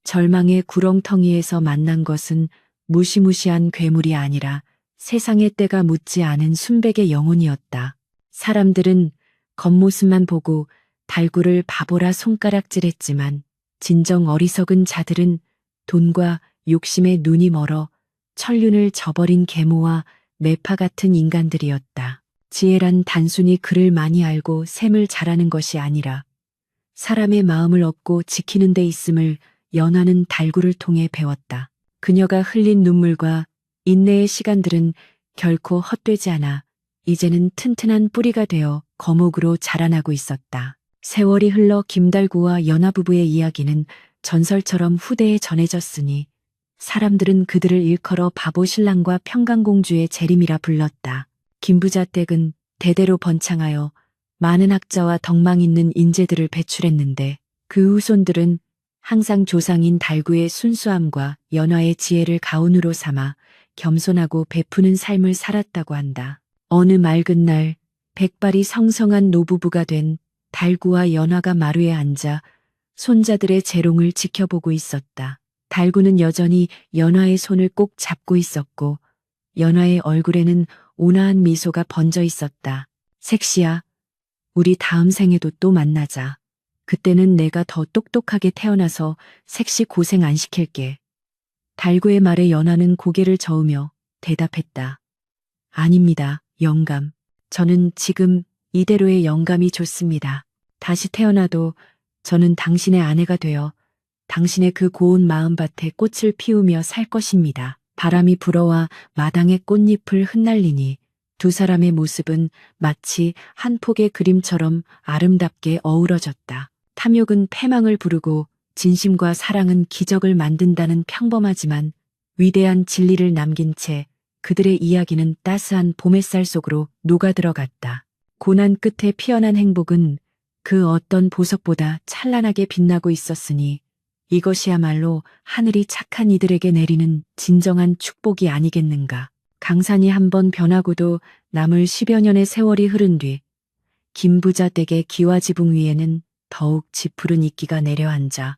절망의 구렁텅이에서 만난 것은 무시무시한 괴물이 아니라 세상의 때가 묻지 않은 순백의 영혼이었다. 사람들은 겉모습만 보고 달구를 바보라 손가락질했지만 진정 어리석은 자들은 돈과 욕심에 눈이 멀어 천륜을 저버린 계모와 매파 같은 인간들이었다. 지혜란 단순히 글을 많이 알고 셈을 잘하는 것이 아니라 사람의 마음을 얻고 지키는 데 있음을 연화는 달구를 통해 배웠다. 그녀가 흘린 눈물과 인내의 시간들은 결코 헛되지 않아 이제는 튼튼한 뿌리가 되어 거목으로 자라나고 있었다. 세월이 흘러 김달구와 연화 부부의 이야기는 전설처럼 후대에 전해졌으니 사람들은 그들을 일컬어 바보 신랑과 평강공주의 재림이라 불렀다. 김부자 댁은 대대로 번창하여 많은 학자와 덕망 있는 인재들을 배출했는데 그 후손들은 항상 조상인 달구의 순수함과 연화의 지혜를 가훈으로 삼아 겸손하고 베푸는 삶을 살았다고 한다. 어느 맑은 날 백발이 성성한 노부부가 된 달구와 연화가 마루에 앉아 손자들의 재롱을 지켜보고 있었다. 달구는 여전히 연화의 손을 꼭 잡고 있었고 연화의 얼굴에는 온화한 미소가 번져 있었다. 색시야, 우리 다음 생에도 또 만나자. 그때는 내가 더 똑똑하게 태어나서 색시 고생 안 시킬게. 달구의 말에 연화는 고개를 저으며 대답했다. 아닙니다, 영감. 저는 지금 이대로의 영감이 좋습니다. 다시 태어나도 저는 당신의 아내가 되어 당신의 그 고운 마음밭에 꽃을 피우며 살 것입니다. 바람이 불어와 마당의 꽃잎을 흩날리니 두 사람의 모습은 마치 한 폭의 그림처럼 아름답게 어우러졌다. 탐욕은 패망을 부르고 진심과 사랑은 기적을 만든다는 평범하지만 위대한 진리를 남긴 채 그들의 이야기는 따스한 봄햇살 속으로 녹아들어갔다. 고난 끝에 피어난 행복은 그 어떤 보석보다 찬란하게 빛나고 있었으니 이것이야말로 하늘이 착한 이들에게 내리는 진정한 축복이 아니겠는가. 강산이 한번 변하고도 남을 10여 년의 세월이 흐른 뒤 김부자 댁의 기와지붕 위에는 더욱 짙푸른 이끼가 내려앉아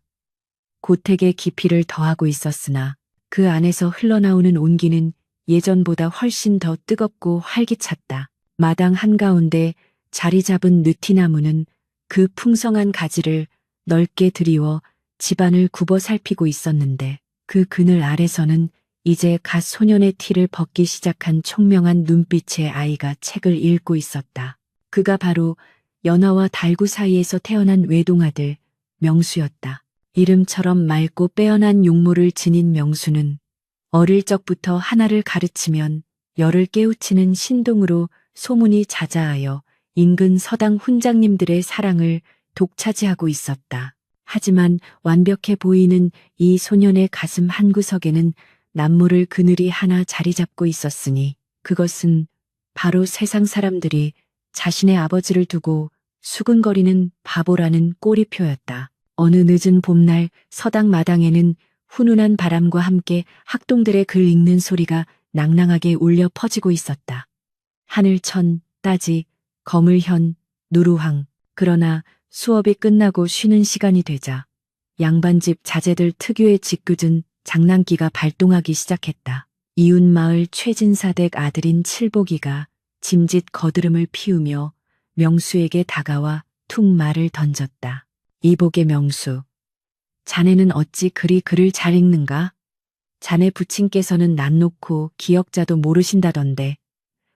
고택의 깊이를 더하고 있었으나 그 안에서 흘러나오는 온기는 예전보다 훨씬 더 뜨겁고 활기찼다. 마당 한가운데 자리 잡은 느티나무는 그 풍성한 가지를 넓게 드리워 집안을 굽어 살피고 있었는데 그 그늘 아래서는 이제 갓 소년의 티를 벗기 시작한 총명한 눈빛의 아이가 책을 읽고 있었다. 그가 바로 연화와 달구 사이에서 태어난 외동아들 명수였다. 이름처럼 맑고 빼어난 용모를 지닌 명수는 어릴 적부터 하나를 가르치면 열을 깨우치는 신동으로 소문이 자자하여 인근 서당 훈장님들의 사랑을 독차지하고 있었다. 하지만 완벽해 보이는 이 소년의 가슴 한구석에는 남모를 그늘이 하나 자리 잡고 있었으니 그것은 바로 세상 사람들이 자신의 아버지를 두고 수근거리는 바보라는 꼬리표였다. 어느 늦은 봄날 서당 마당에는 훈훈한 바람과 함께 학동들의 글 읽는 소리가 낭낭하게 울려 퍼지고 있었다. 하늘천, 따지, 거물현, 누루황. 그러나 수업이 끝나고 쉬는 시간이 되자 양반집 자제들 특유의 짓궂은 장난기가 발동하기 시작했다. 이웃마을 최진사댁 아들인 칠복이가 짐짓 거드름을 피우며 명수에게 다가와 툭 말을 던졌다. 이복의 명수, 자네는 어찌 그리 글을 잘 읽는가? 자네 부친께서는 낯 놓고 기역자도 모르신다던데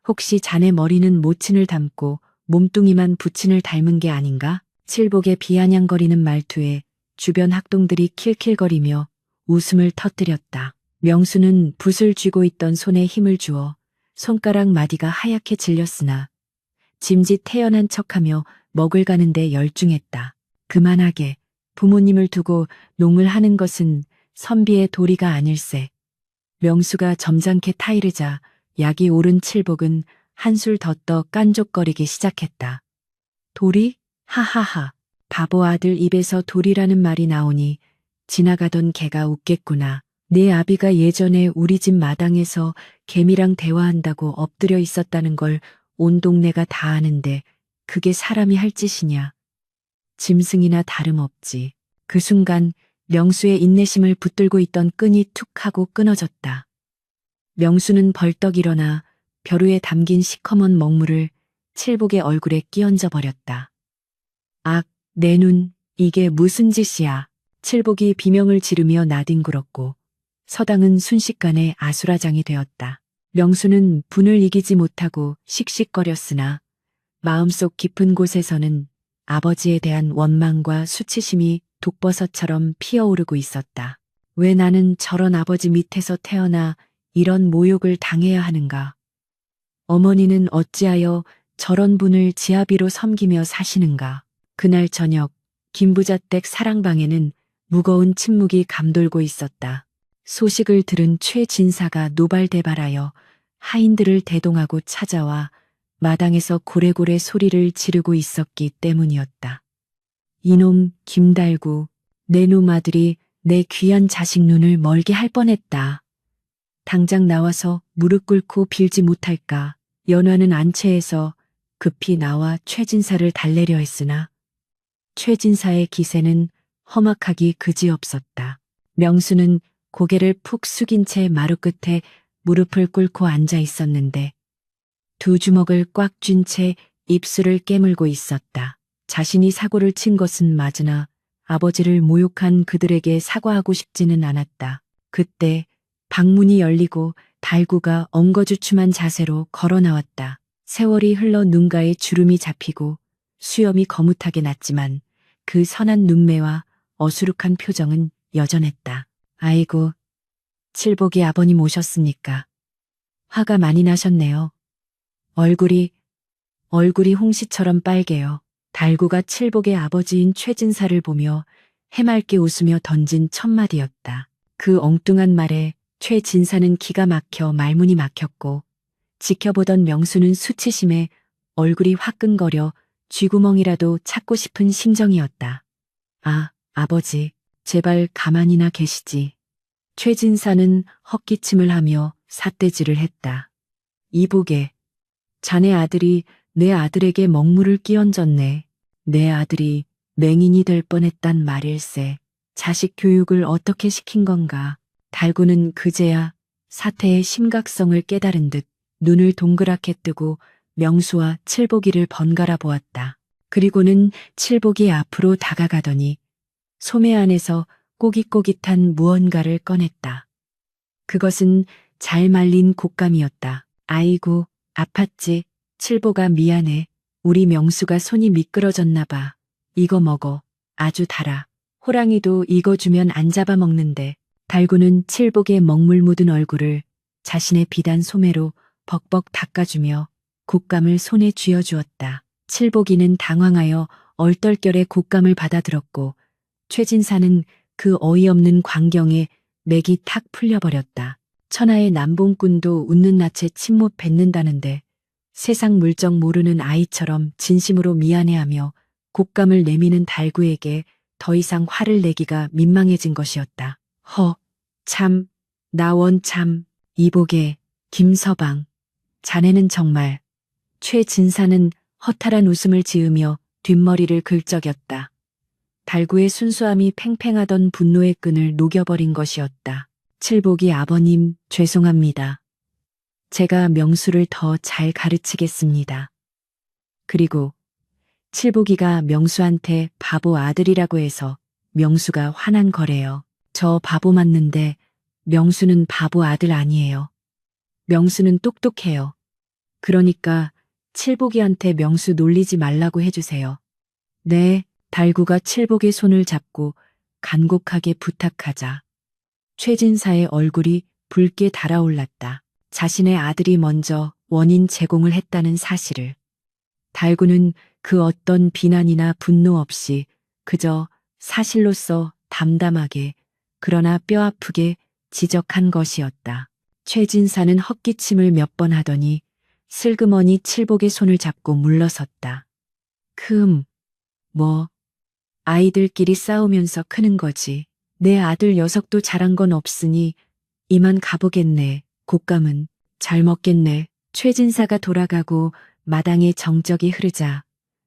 혹시 자네 머리는 모친을 닮고 몸뚱이만 부친을 닮은 게 아닌가? 칠복의 비아냥거리는 말투에 주변 학동들이 킬킬거리며 웃음을 터뜨렸다. 명수는 붓을 쥐고 있던 손에 힘을 주어 손가락 마디가 하얗게 질렸으나 짐짓 태연한 척하며 먹을 가는데 열중했다. 그만하게 부모님을 두고 농을 하는 것은 선비의 도리가 아닐세. 명수가 점잖게 타이르자 약이 오른 칠복은 한술 더 떠 깐족거리기 시작했다. 도리? 하하하. 바보 아들 입에서 도리라는 말이 나오니 지나가던 개가 웃겠구나. 내 아비가 예전에 우리 집 마당에서 개미랑 대화한다고 엎드려 있었다는 걸 온 동네가 다 아는데 그게 사람이 할 짓이냐. 짐승이나 다름없지. 그 순간 명수의 인내심을 붙들고 있던 끈이 툭 하고 끊어졌다. 명수는 벌떡 일어나 벼루에 담긴 시커먼 먹물을 칠복의 얼굴에 끼얹어 버렸다. 악, 내 눈, 이게 무슨 짓이야. 칠복이 비명을 지르며 나뒹굴었고 서당은 순식간에 아수라장이 되었다. 명수는 분을 이기지 못하고 씩씩거렸으나 마음속 깊은 곳에서는 아버지에 대한 원망과 수치심이 독버섯처럼 피어오르고 있었다. 왜 나는 저런 아버지 밑에서 태어나 이런 모욕을 당해야 하는가? 어머니는 어찌하여 저런 분을 지아비로 섬기며 사시는가? 그날 저녁 김부자댁 사랑방에는 무거운 침묵이 감돌고 있었다. 소식을 들은 최진사가 노발대발하여 하인들을 대동하고 찾아와 마당에서 고래고래 소리를 지르고 있었기 때문이었다. 이놈 김달구, 내 놈 아들이 내 귀한 자식 눈을 멀게 할 뻔했다. 당장 나와서 무릎 꿇고 빌지 못할까. 연화는 안채에서 급히 나와 최진사를 달래려 했으나 최진사의 기세는 험악하기 그지없었다. 명수는 고개를 푹 숙인 채 마루 끝에 무릎을 꿇고 앉아 있었는데 두 주먹을 꽉 쥔 채 입술을 깨물고 있었다. 자신이 사고를 친 것은 맞으나 아버지를 모욕한 그들에게 사과하고 싶지는 않았다. 그때 방문이 열리고 달구가 엉거주춤한 자세로 걸어 나왔다. 세월이 흘러 눈가에 주름이 잡히고 수염이 거뭇하게 났지만 그 선한 눈매와 어수룩한 표정은 여전했다. 아이고, 칠복이 아버님 오셨습니까? 화가 많이 나셨네요. 얼굴이 홍시처럼 빨개요. 달구가 칠복의 아버지인 최진사를 보며 해맑게 웃으며 던진 첫마디였다. 그 엉뚱한 말에 최진사는 기가 막혀 말문이 막혔고 지켜보던 명수는 수치심에 얼굴이 화끈거려 쥐구멍이라도 찾고 싶은 심정이었다. 아, 아버지, 제발 가만히나 계시지. 최진사는 헛기침을 하며 삿대질을 했다. 이보게, 자네 아들이 내 아들에게 먹물을 끼얹었네. 내 아들이 맹인이 될 뻔했단 말일세. 자식 교육을 어떻게 시킨 건가. 달구는 그제야 사태의 심각성을 깨달은 듯 눈을 동그랗게 뜨고 명수와 칠복이를 번갈아 보았다. 그리고는 칠복이 앞으로 다가가더니 소매 안에서 꼬깃꼬깃한 무언가를 꺼냈다. 그것은 잘 말린 곶감이었다. 아이고, 아팠지. 칠복아 미안해. 우리 명수가 손이 미끄러졌나 봐. 이거 먹어. 아주 달아. 호랑이도 이거 주면 안 잡아먹는데. 달구는 칠복의 먹물 묻은 얼굴을 자신의 비단 소매로 벅벅 닦아주며 곶감을 손에 쥐어주었다. 칠복이는 당황하여 얼떨결에 곶감을 받아들었고 최진사는 그 어이없는 광경에 맥이 탁 풀려버렸다. 천하의 남봉꾼도 웃는 낯에 침 못 뱉는다는데 세상 물정 모르는 아이처럼 진심으로 미안해하며 곶감을 내미는 달구에게 더 이상 화를 내기가 민망해진 것이었다. 참, 나원 참, 이보게, 김서방, 자네는 정말. 최진사는 허탈한 웃음을 지으며 뒷머리를 긁적였다. 달구의 순수함이 팽팽하던 분노의 끈을 녹여버린 것이었다. 칠복이 아버님, 죄송합니다. 제가 명수를 더 잘 가르치겠습니다. 그리고 칠복이가 명수한테 바보 아들이라고 해서 명수가 화난 거래요. 저 바보 맞는데 명수는 바보 아들 아니에요. 명수는 똑똑해요. 그러니까 칠복이한테 명수 놀리지 말라고 해주세요. 네, 달구가 칠복의 손을 잡고 간곡하게 부탁하자 최진사의 얼굴이 붉게 달아올랐다. 자신의 아들이 먼저 원인 제공을 했다는 사실을. 달구는 그 어떤 비난이나 분노 없이 그저 사실로서 담담하게 그러나 뼈아프게 지적한 것이었다. 최진사는 헛기침을 몇 번 하더니 슬그머니 칠복의 손을 잡고 물러섰다. 뭐, 아이들끼리 싸우면서 크는 거지. 내 아들 녀석도 잘한 건 없으니 이만 가보겠네. 곶감은 잘 먹겠네. 최진사가 돌아가고 마당에 정적이 흐르자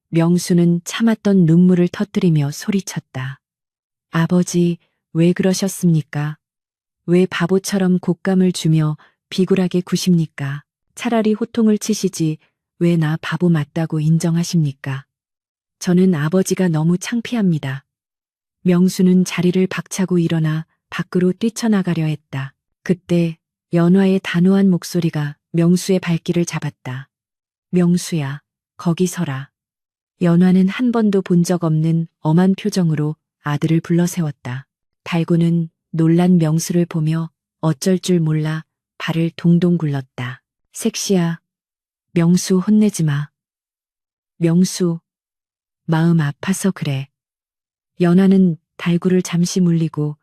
명수는 참았던 눈물을 터뜨리며 소리쳤다. 아버지, 왜 그러셨습니까? 왜 바보처럼 곶감을 주며 비굴하게 구십니까? 차라리 호통을 치시지 왜 나 바보 맞다고 인정하십니까? 저는 아버지가 너무 창피합니다. 명수는 자리를 박차고 일어나 밖으로 뛰쳐나가려 했다. 그때 연화의 단호한 목소리가 명수의 발길을 잡았다. 명수야, 거기 서라. 연화는 한 번도 본 적 없는 엄한 표정으로 아들을 불러세웠다. 달구는 놀란 명수를 보며 어쩔 줄 몰라 발을 동동 굴렀다. 색시야, 명수 혼내지 마. 명수, 마음 아파서 그래. 연화는 달구를 잠시 물리고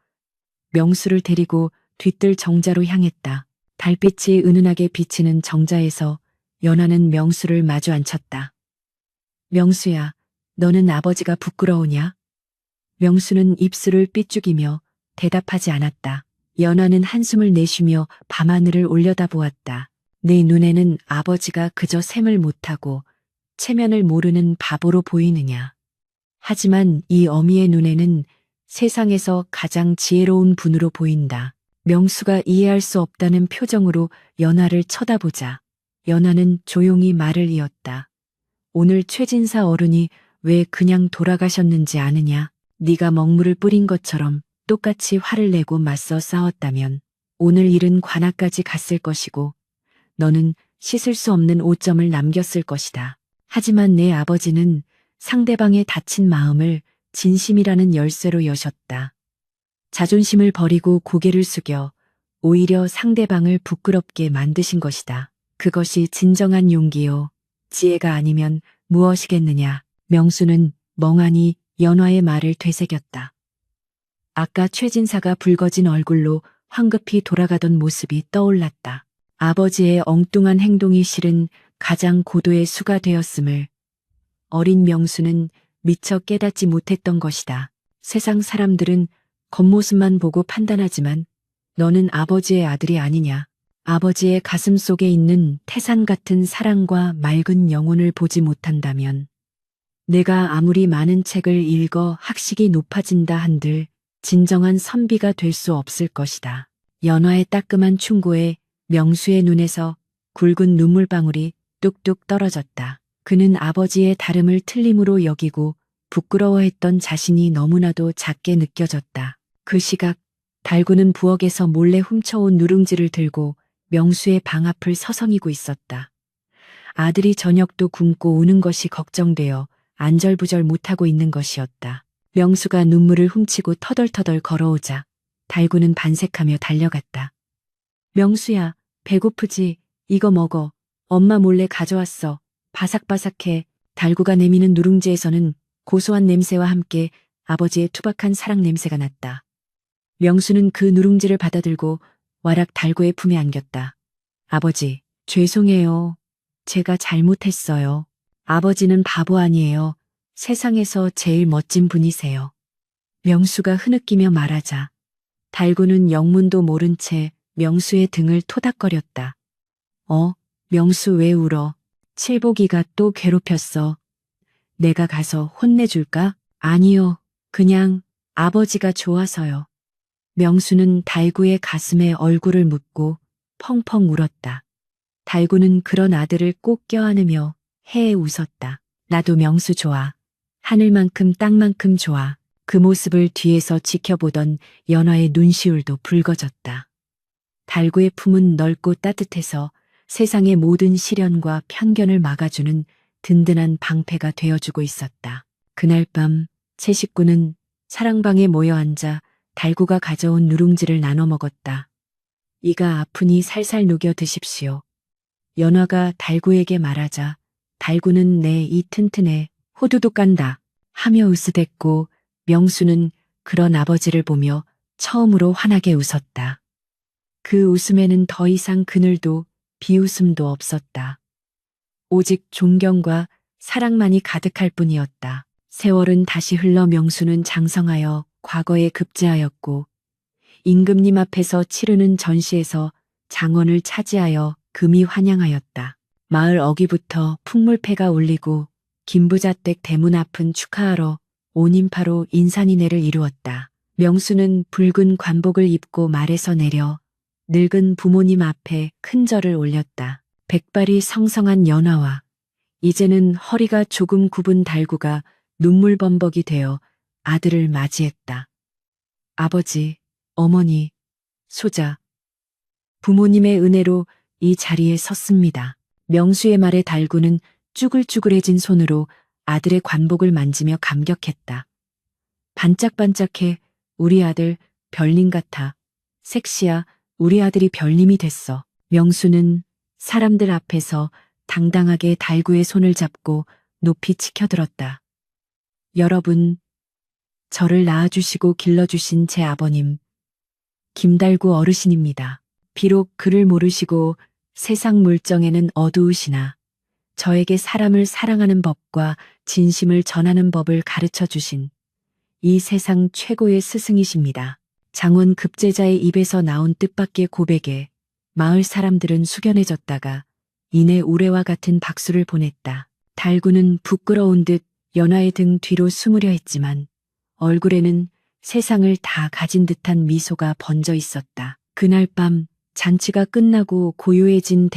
명수를 데리고 뒤뜰 정자로 향했다. 달빛이 은은하게 비치는 정자에서 연화는 명수를 마주 앉혔다. 명수야, 너는 아버지가 부끄러우냐? 명수는 입술을 삐죽이며 대답하지 않았다. 연화는 한숨을 내쉬며 밤하늘을 올려다보았다. 내 눈에는 아버지가 그저 셈을 못하고 체면을 모르는 바보로 보이느냐. 하지만 이 어미의 눈에는 세상에서 가장 지혜로운 분으로 보인다. 명수가 이해할 수 없다는 표정으로 연화를 쳐다보자 연화는 조용히 말을 이었다. 오늘 최진사 어른이 왜 그냥 돌아가셨는지 아느냐? 네가 먹물을 뿌린 것처럼 똑같이 화를 내고 맞서 싸웠다면 오늘 일은 관아까지 갔을 것이고 너는 씻을 수 없는 오점을 남겼을 것이다. 하지만 내 아버지는 상대방의 다친 마음을 진심이라는 열쇠로 여셨다. 자존심을 버리고 고개를 숙여 오히려 상대방을 부끄럽게 만드신 것이다. 그것이 진정한 용기요. 지혜가 아니면 무엇이겠느냐. 명수는 멍하니 연화의 말을 되새겼다. 아까 최진사가 붉어진 얼굴로 황급히 돌아가던 모습이 떠올랐다. 아버지의 엉뚱한 행동이 실은 가장 고도의 수가 되었음을 어린 명수는 미처 깨닫지 못했던 것이다. 세상 사람들은 겉모습만 보고 판단하지만 너는 아버지의 아들이 아니냐. 아버지의 가슴 속에 있는 태산 같은 사랑과 맑은 영혼을 보지 못한다면 내가 아무리 많은 책을 읽어 학식이 높아진다 한들 진정한 선비가 될 수 없을 것이다. 연화의 따끔한 충고에 명수의 눈에서 굵은 눈물방울이 뚝뚝 떨어졌다. 그는 아버지의 다름을 틀림으로 여기고 부끄러워했던 자신이 너무나도 작게 느껴졌다. 그 시각 달구는 부엌에서 몰래 훔쳐온 누룽지를 들고 명수의 방 앞을 서성이고 있었다. 아들이 저녁도 굶고 우는 것이 걱정되어 안절부절 못하고 있는 것이었다. 명수가 눈물을 훔치고 터덜터덜 걸어오자 달구는 반색하며 달려갔다. 명수야, 배고프지? 이거 먹어. 엄마 몰래 가져왔어. 바삭바삭해. 달구가 내미는 누룽지에서는 고소한 냄새와 함께 아버지의 투박한 사랑 냄새가 났다. 명수는 그 누룽지를 받아들고 와락 달구의 품에 안겼다. 아버지, 죄송해요. 제가 잘못했어요. 아버지는 바보 아니에요. 세상에서 제일 멋진 분이세요. 명수가 흐느끼며 말하자 달구는 영문도 모른 채 명수의 등을 토닥거렸다. 명수 왜 울어? 칠복이가 또 괴롭혔어. 내가 가서 혼내줄까? 아니요. 그냥 아버지가 좋아서요. 명수는 달구의 가슴에 얼굴을 묻고 펑펑 울었다. 달구는 그런 아들을 꼭 껴안으며 해에 웃었다. 나도 명수 좋아. 하늘만큼 땅만큼 좋아. 그 모습을 뒤에서 지켜보던 연화의 눈시울도 붉어졌다. 달구의 품은 넓고 따뜻해서 세상의 모든 시련과 편견을 막아주는 든든한 방패가 되어주고 있었다. 그날 밤 세 식구는 사랑방에 모여 앉아 달구가 가져온 누룽지를 나눠 먹었다. 이가 아프니 살살 녹여 드십시오. 연화가 달구에게 말하자 달구는 내 이 튼튼해 호두도 깐다 하며 으스댔고 명수는 그런 아버지를 보며 처음으로 환하게 웃었다. 그 웃음에는 더 이상 그늘도 비웃음도 없었다. 오직 존경과 사랑만이 가득할 뿐이었다. 세월은 다시 흘러 명수는 장성하여 과거에 급제하였고 임금님 앞에서 치르는 전시에서 장원을 차지하여 금이 환영하였다. 마을 어귀부터 풍물패가 울리고 김부자댁 대문 앞은 축하하러 온 인파로 인산인해를 이루었다. 명수는 붉은 관복을 입고 말에서 내려 늙은 부모님 앞에 큰 절을 올렸다. 백발이 성성한 연화와 이제는 허리가 조금 굽은 달구가 눈물범벅이 되어 아들을 맞이했다. 아버지, 어머니, 소자, 부모님의 은혜로 이 자리에 섰습니다. 명수의 말에 달구는 쭈글쭈글해진 손으로 아들의 관복을 만지며 감격했다. 반짝반짝해. 우리 아들 별님 같아. 색시야. 우리 아들이 별님이 됐어. 명수는 사람들 앞에서 당당하게 달구의 손을 잡고 높이 치켜들었다. 여러분, 저를 낳아주시고 길러주신 제 아버님, 김달구 어르신입니다. 비록 그를 모르시고 세상 물정에는 어두우시나 저에게 사람을 사랑하는 법과 진심을 전하는 법을 가르쳐 주신 이 세상 최고의 스승이십니다. 장원 급제자의 입에서 나온 뜻밖의 고백에 마을 사람들은 숙연해졌다가 이내 우레와 같은 박수를 보냈다. 달구는 부끄러운 듯 연화의 등 뒤로 숨으려 했지만 얼굴에는 세상을 다 가진 듯한 미소가 번져 있었다. 그날 밤 잔치가 끝나고 고요해진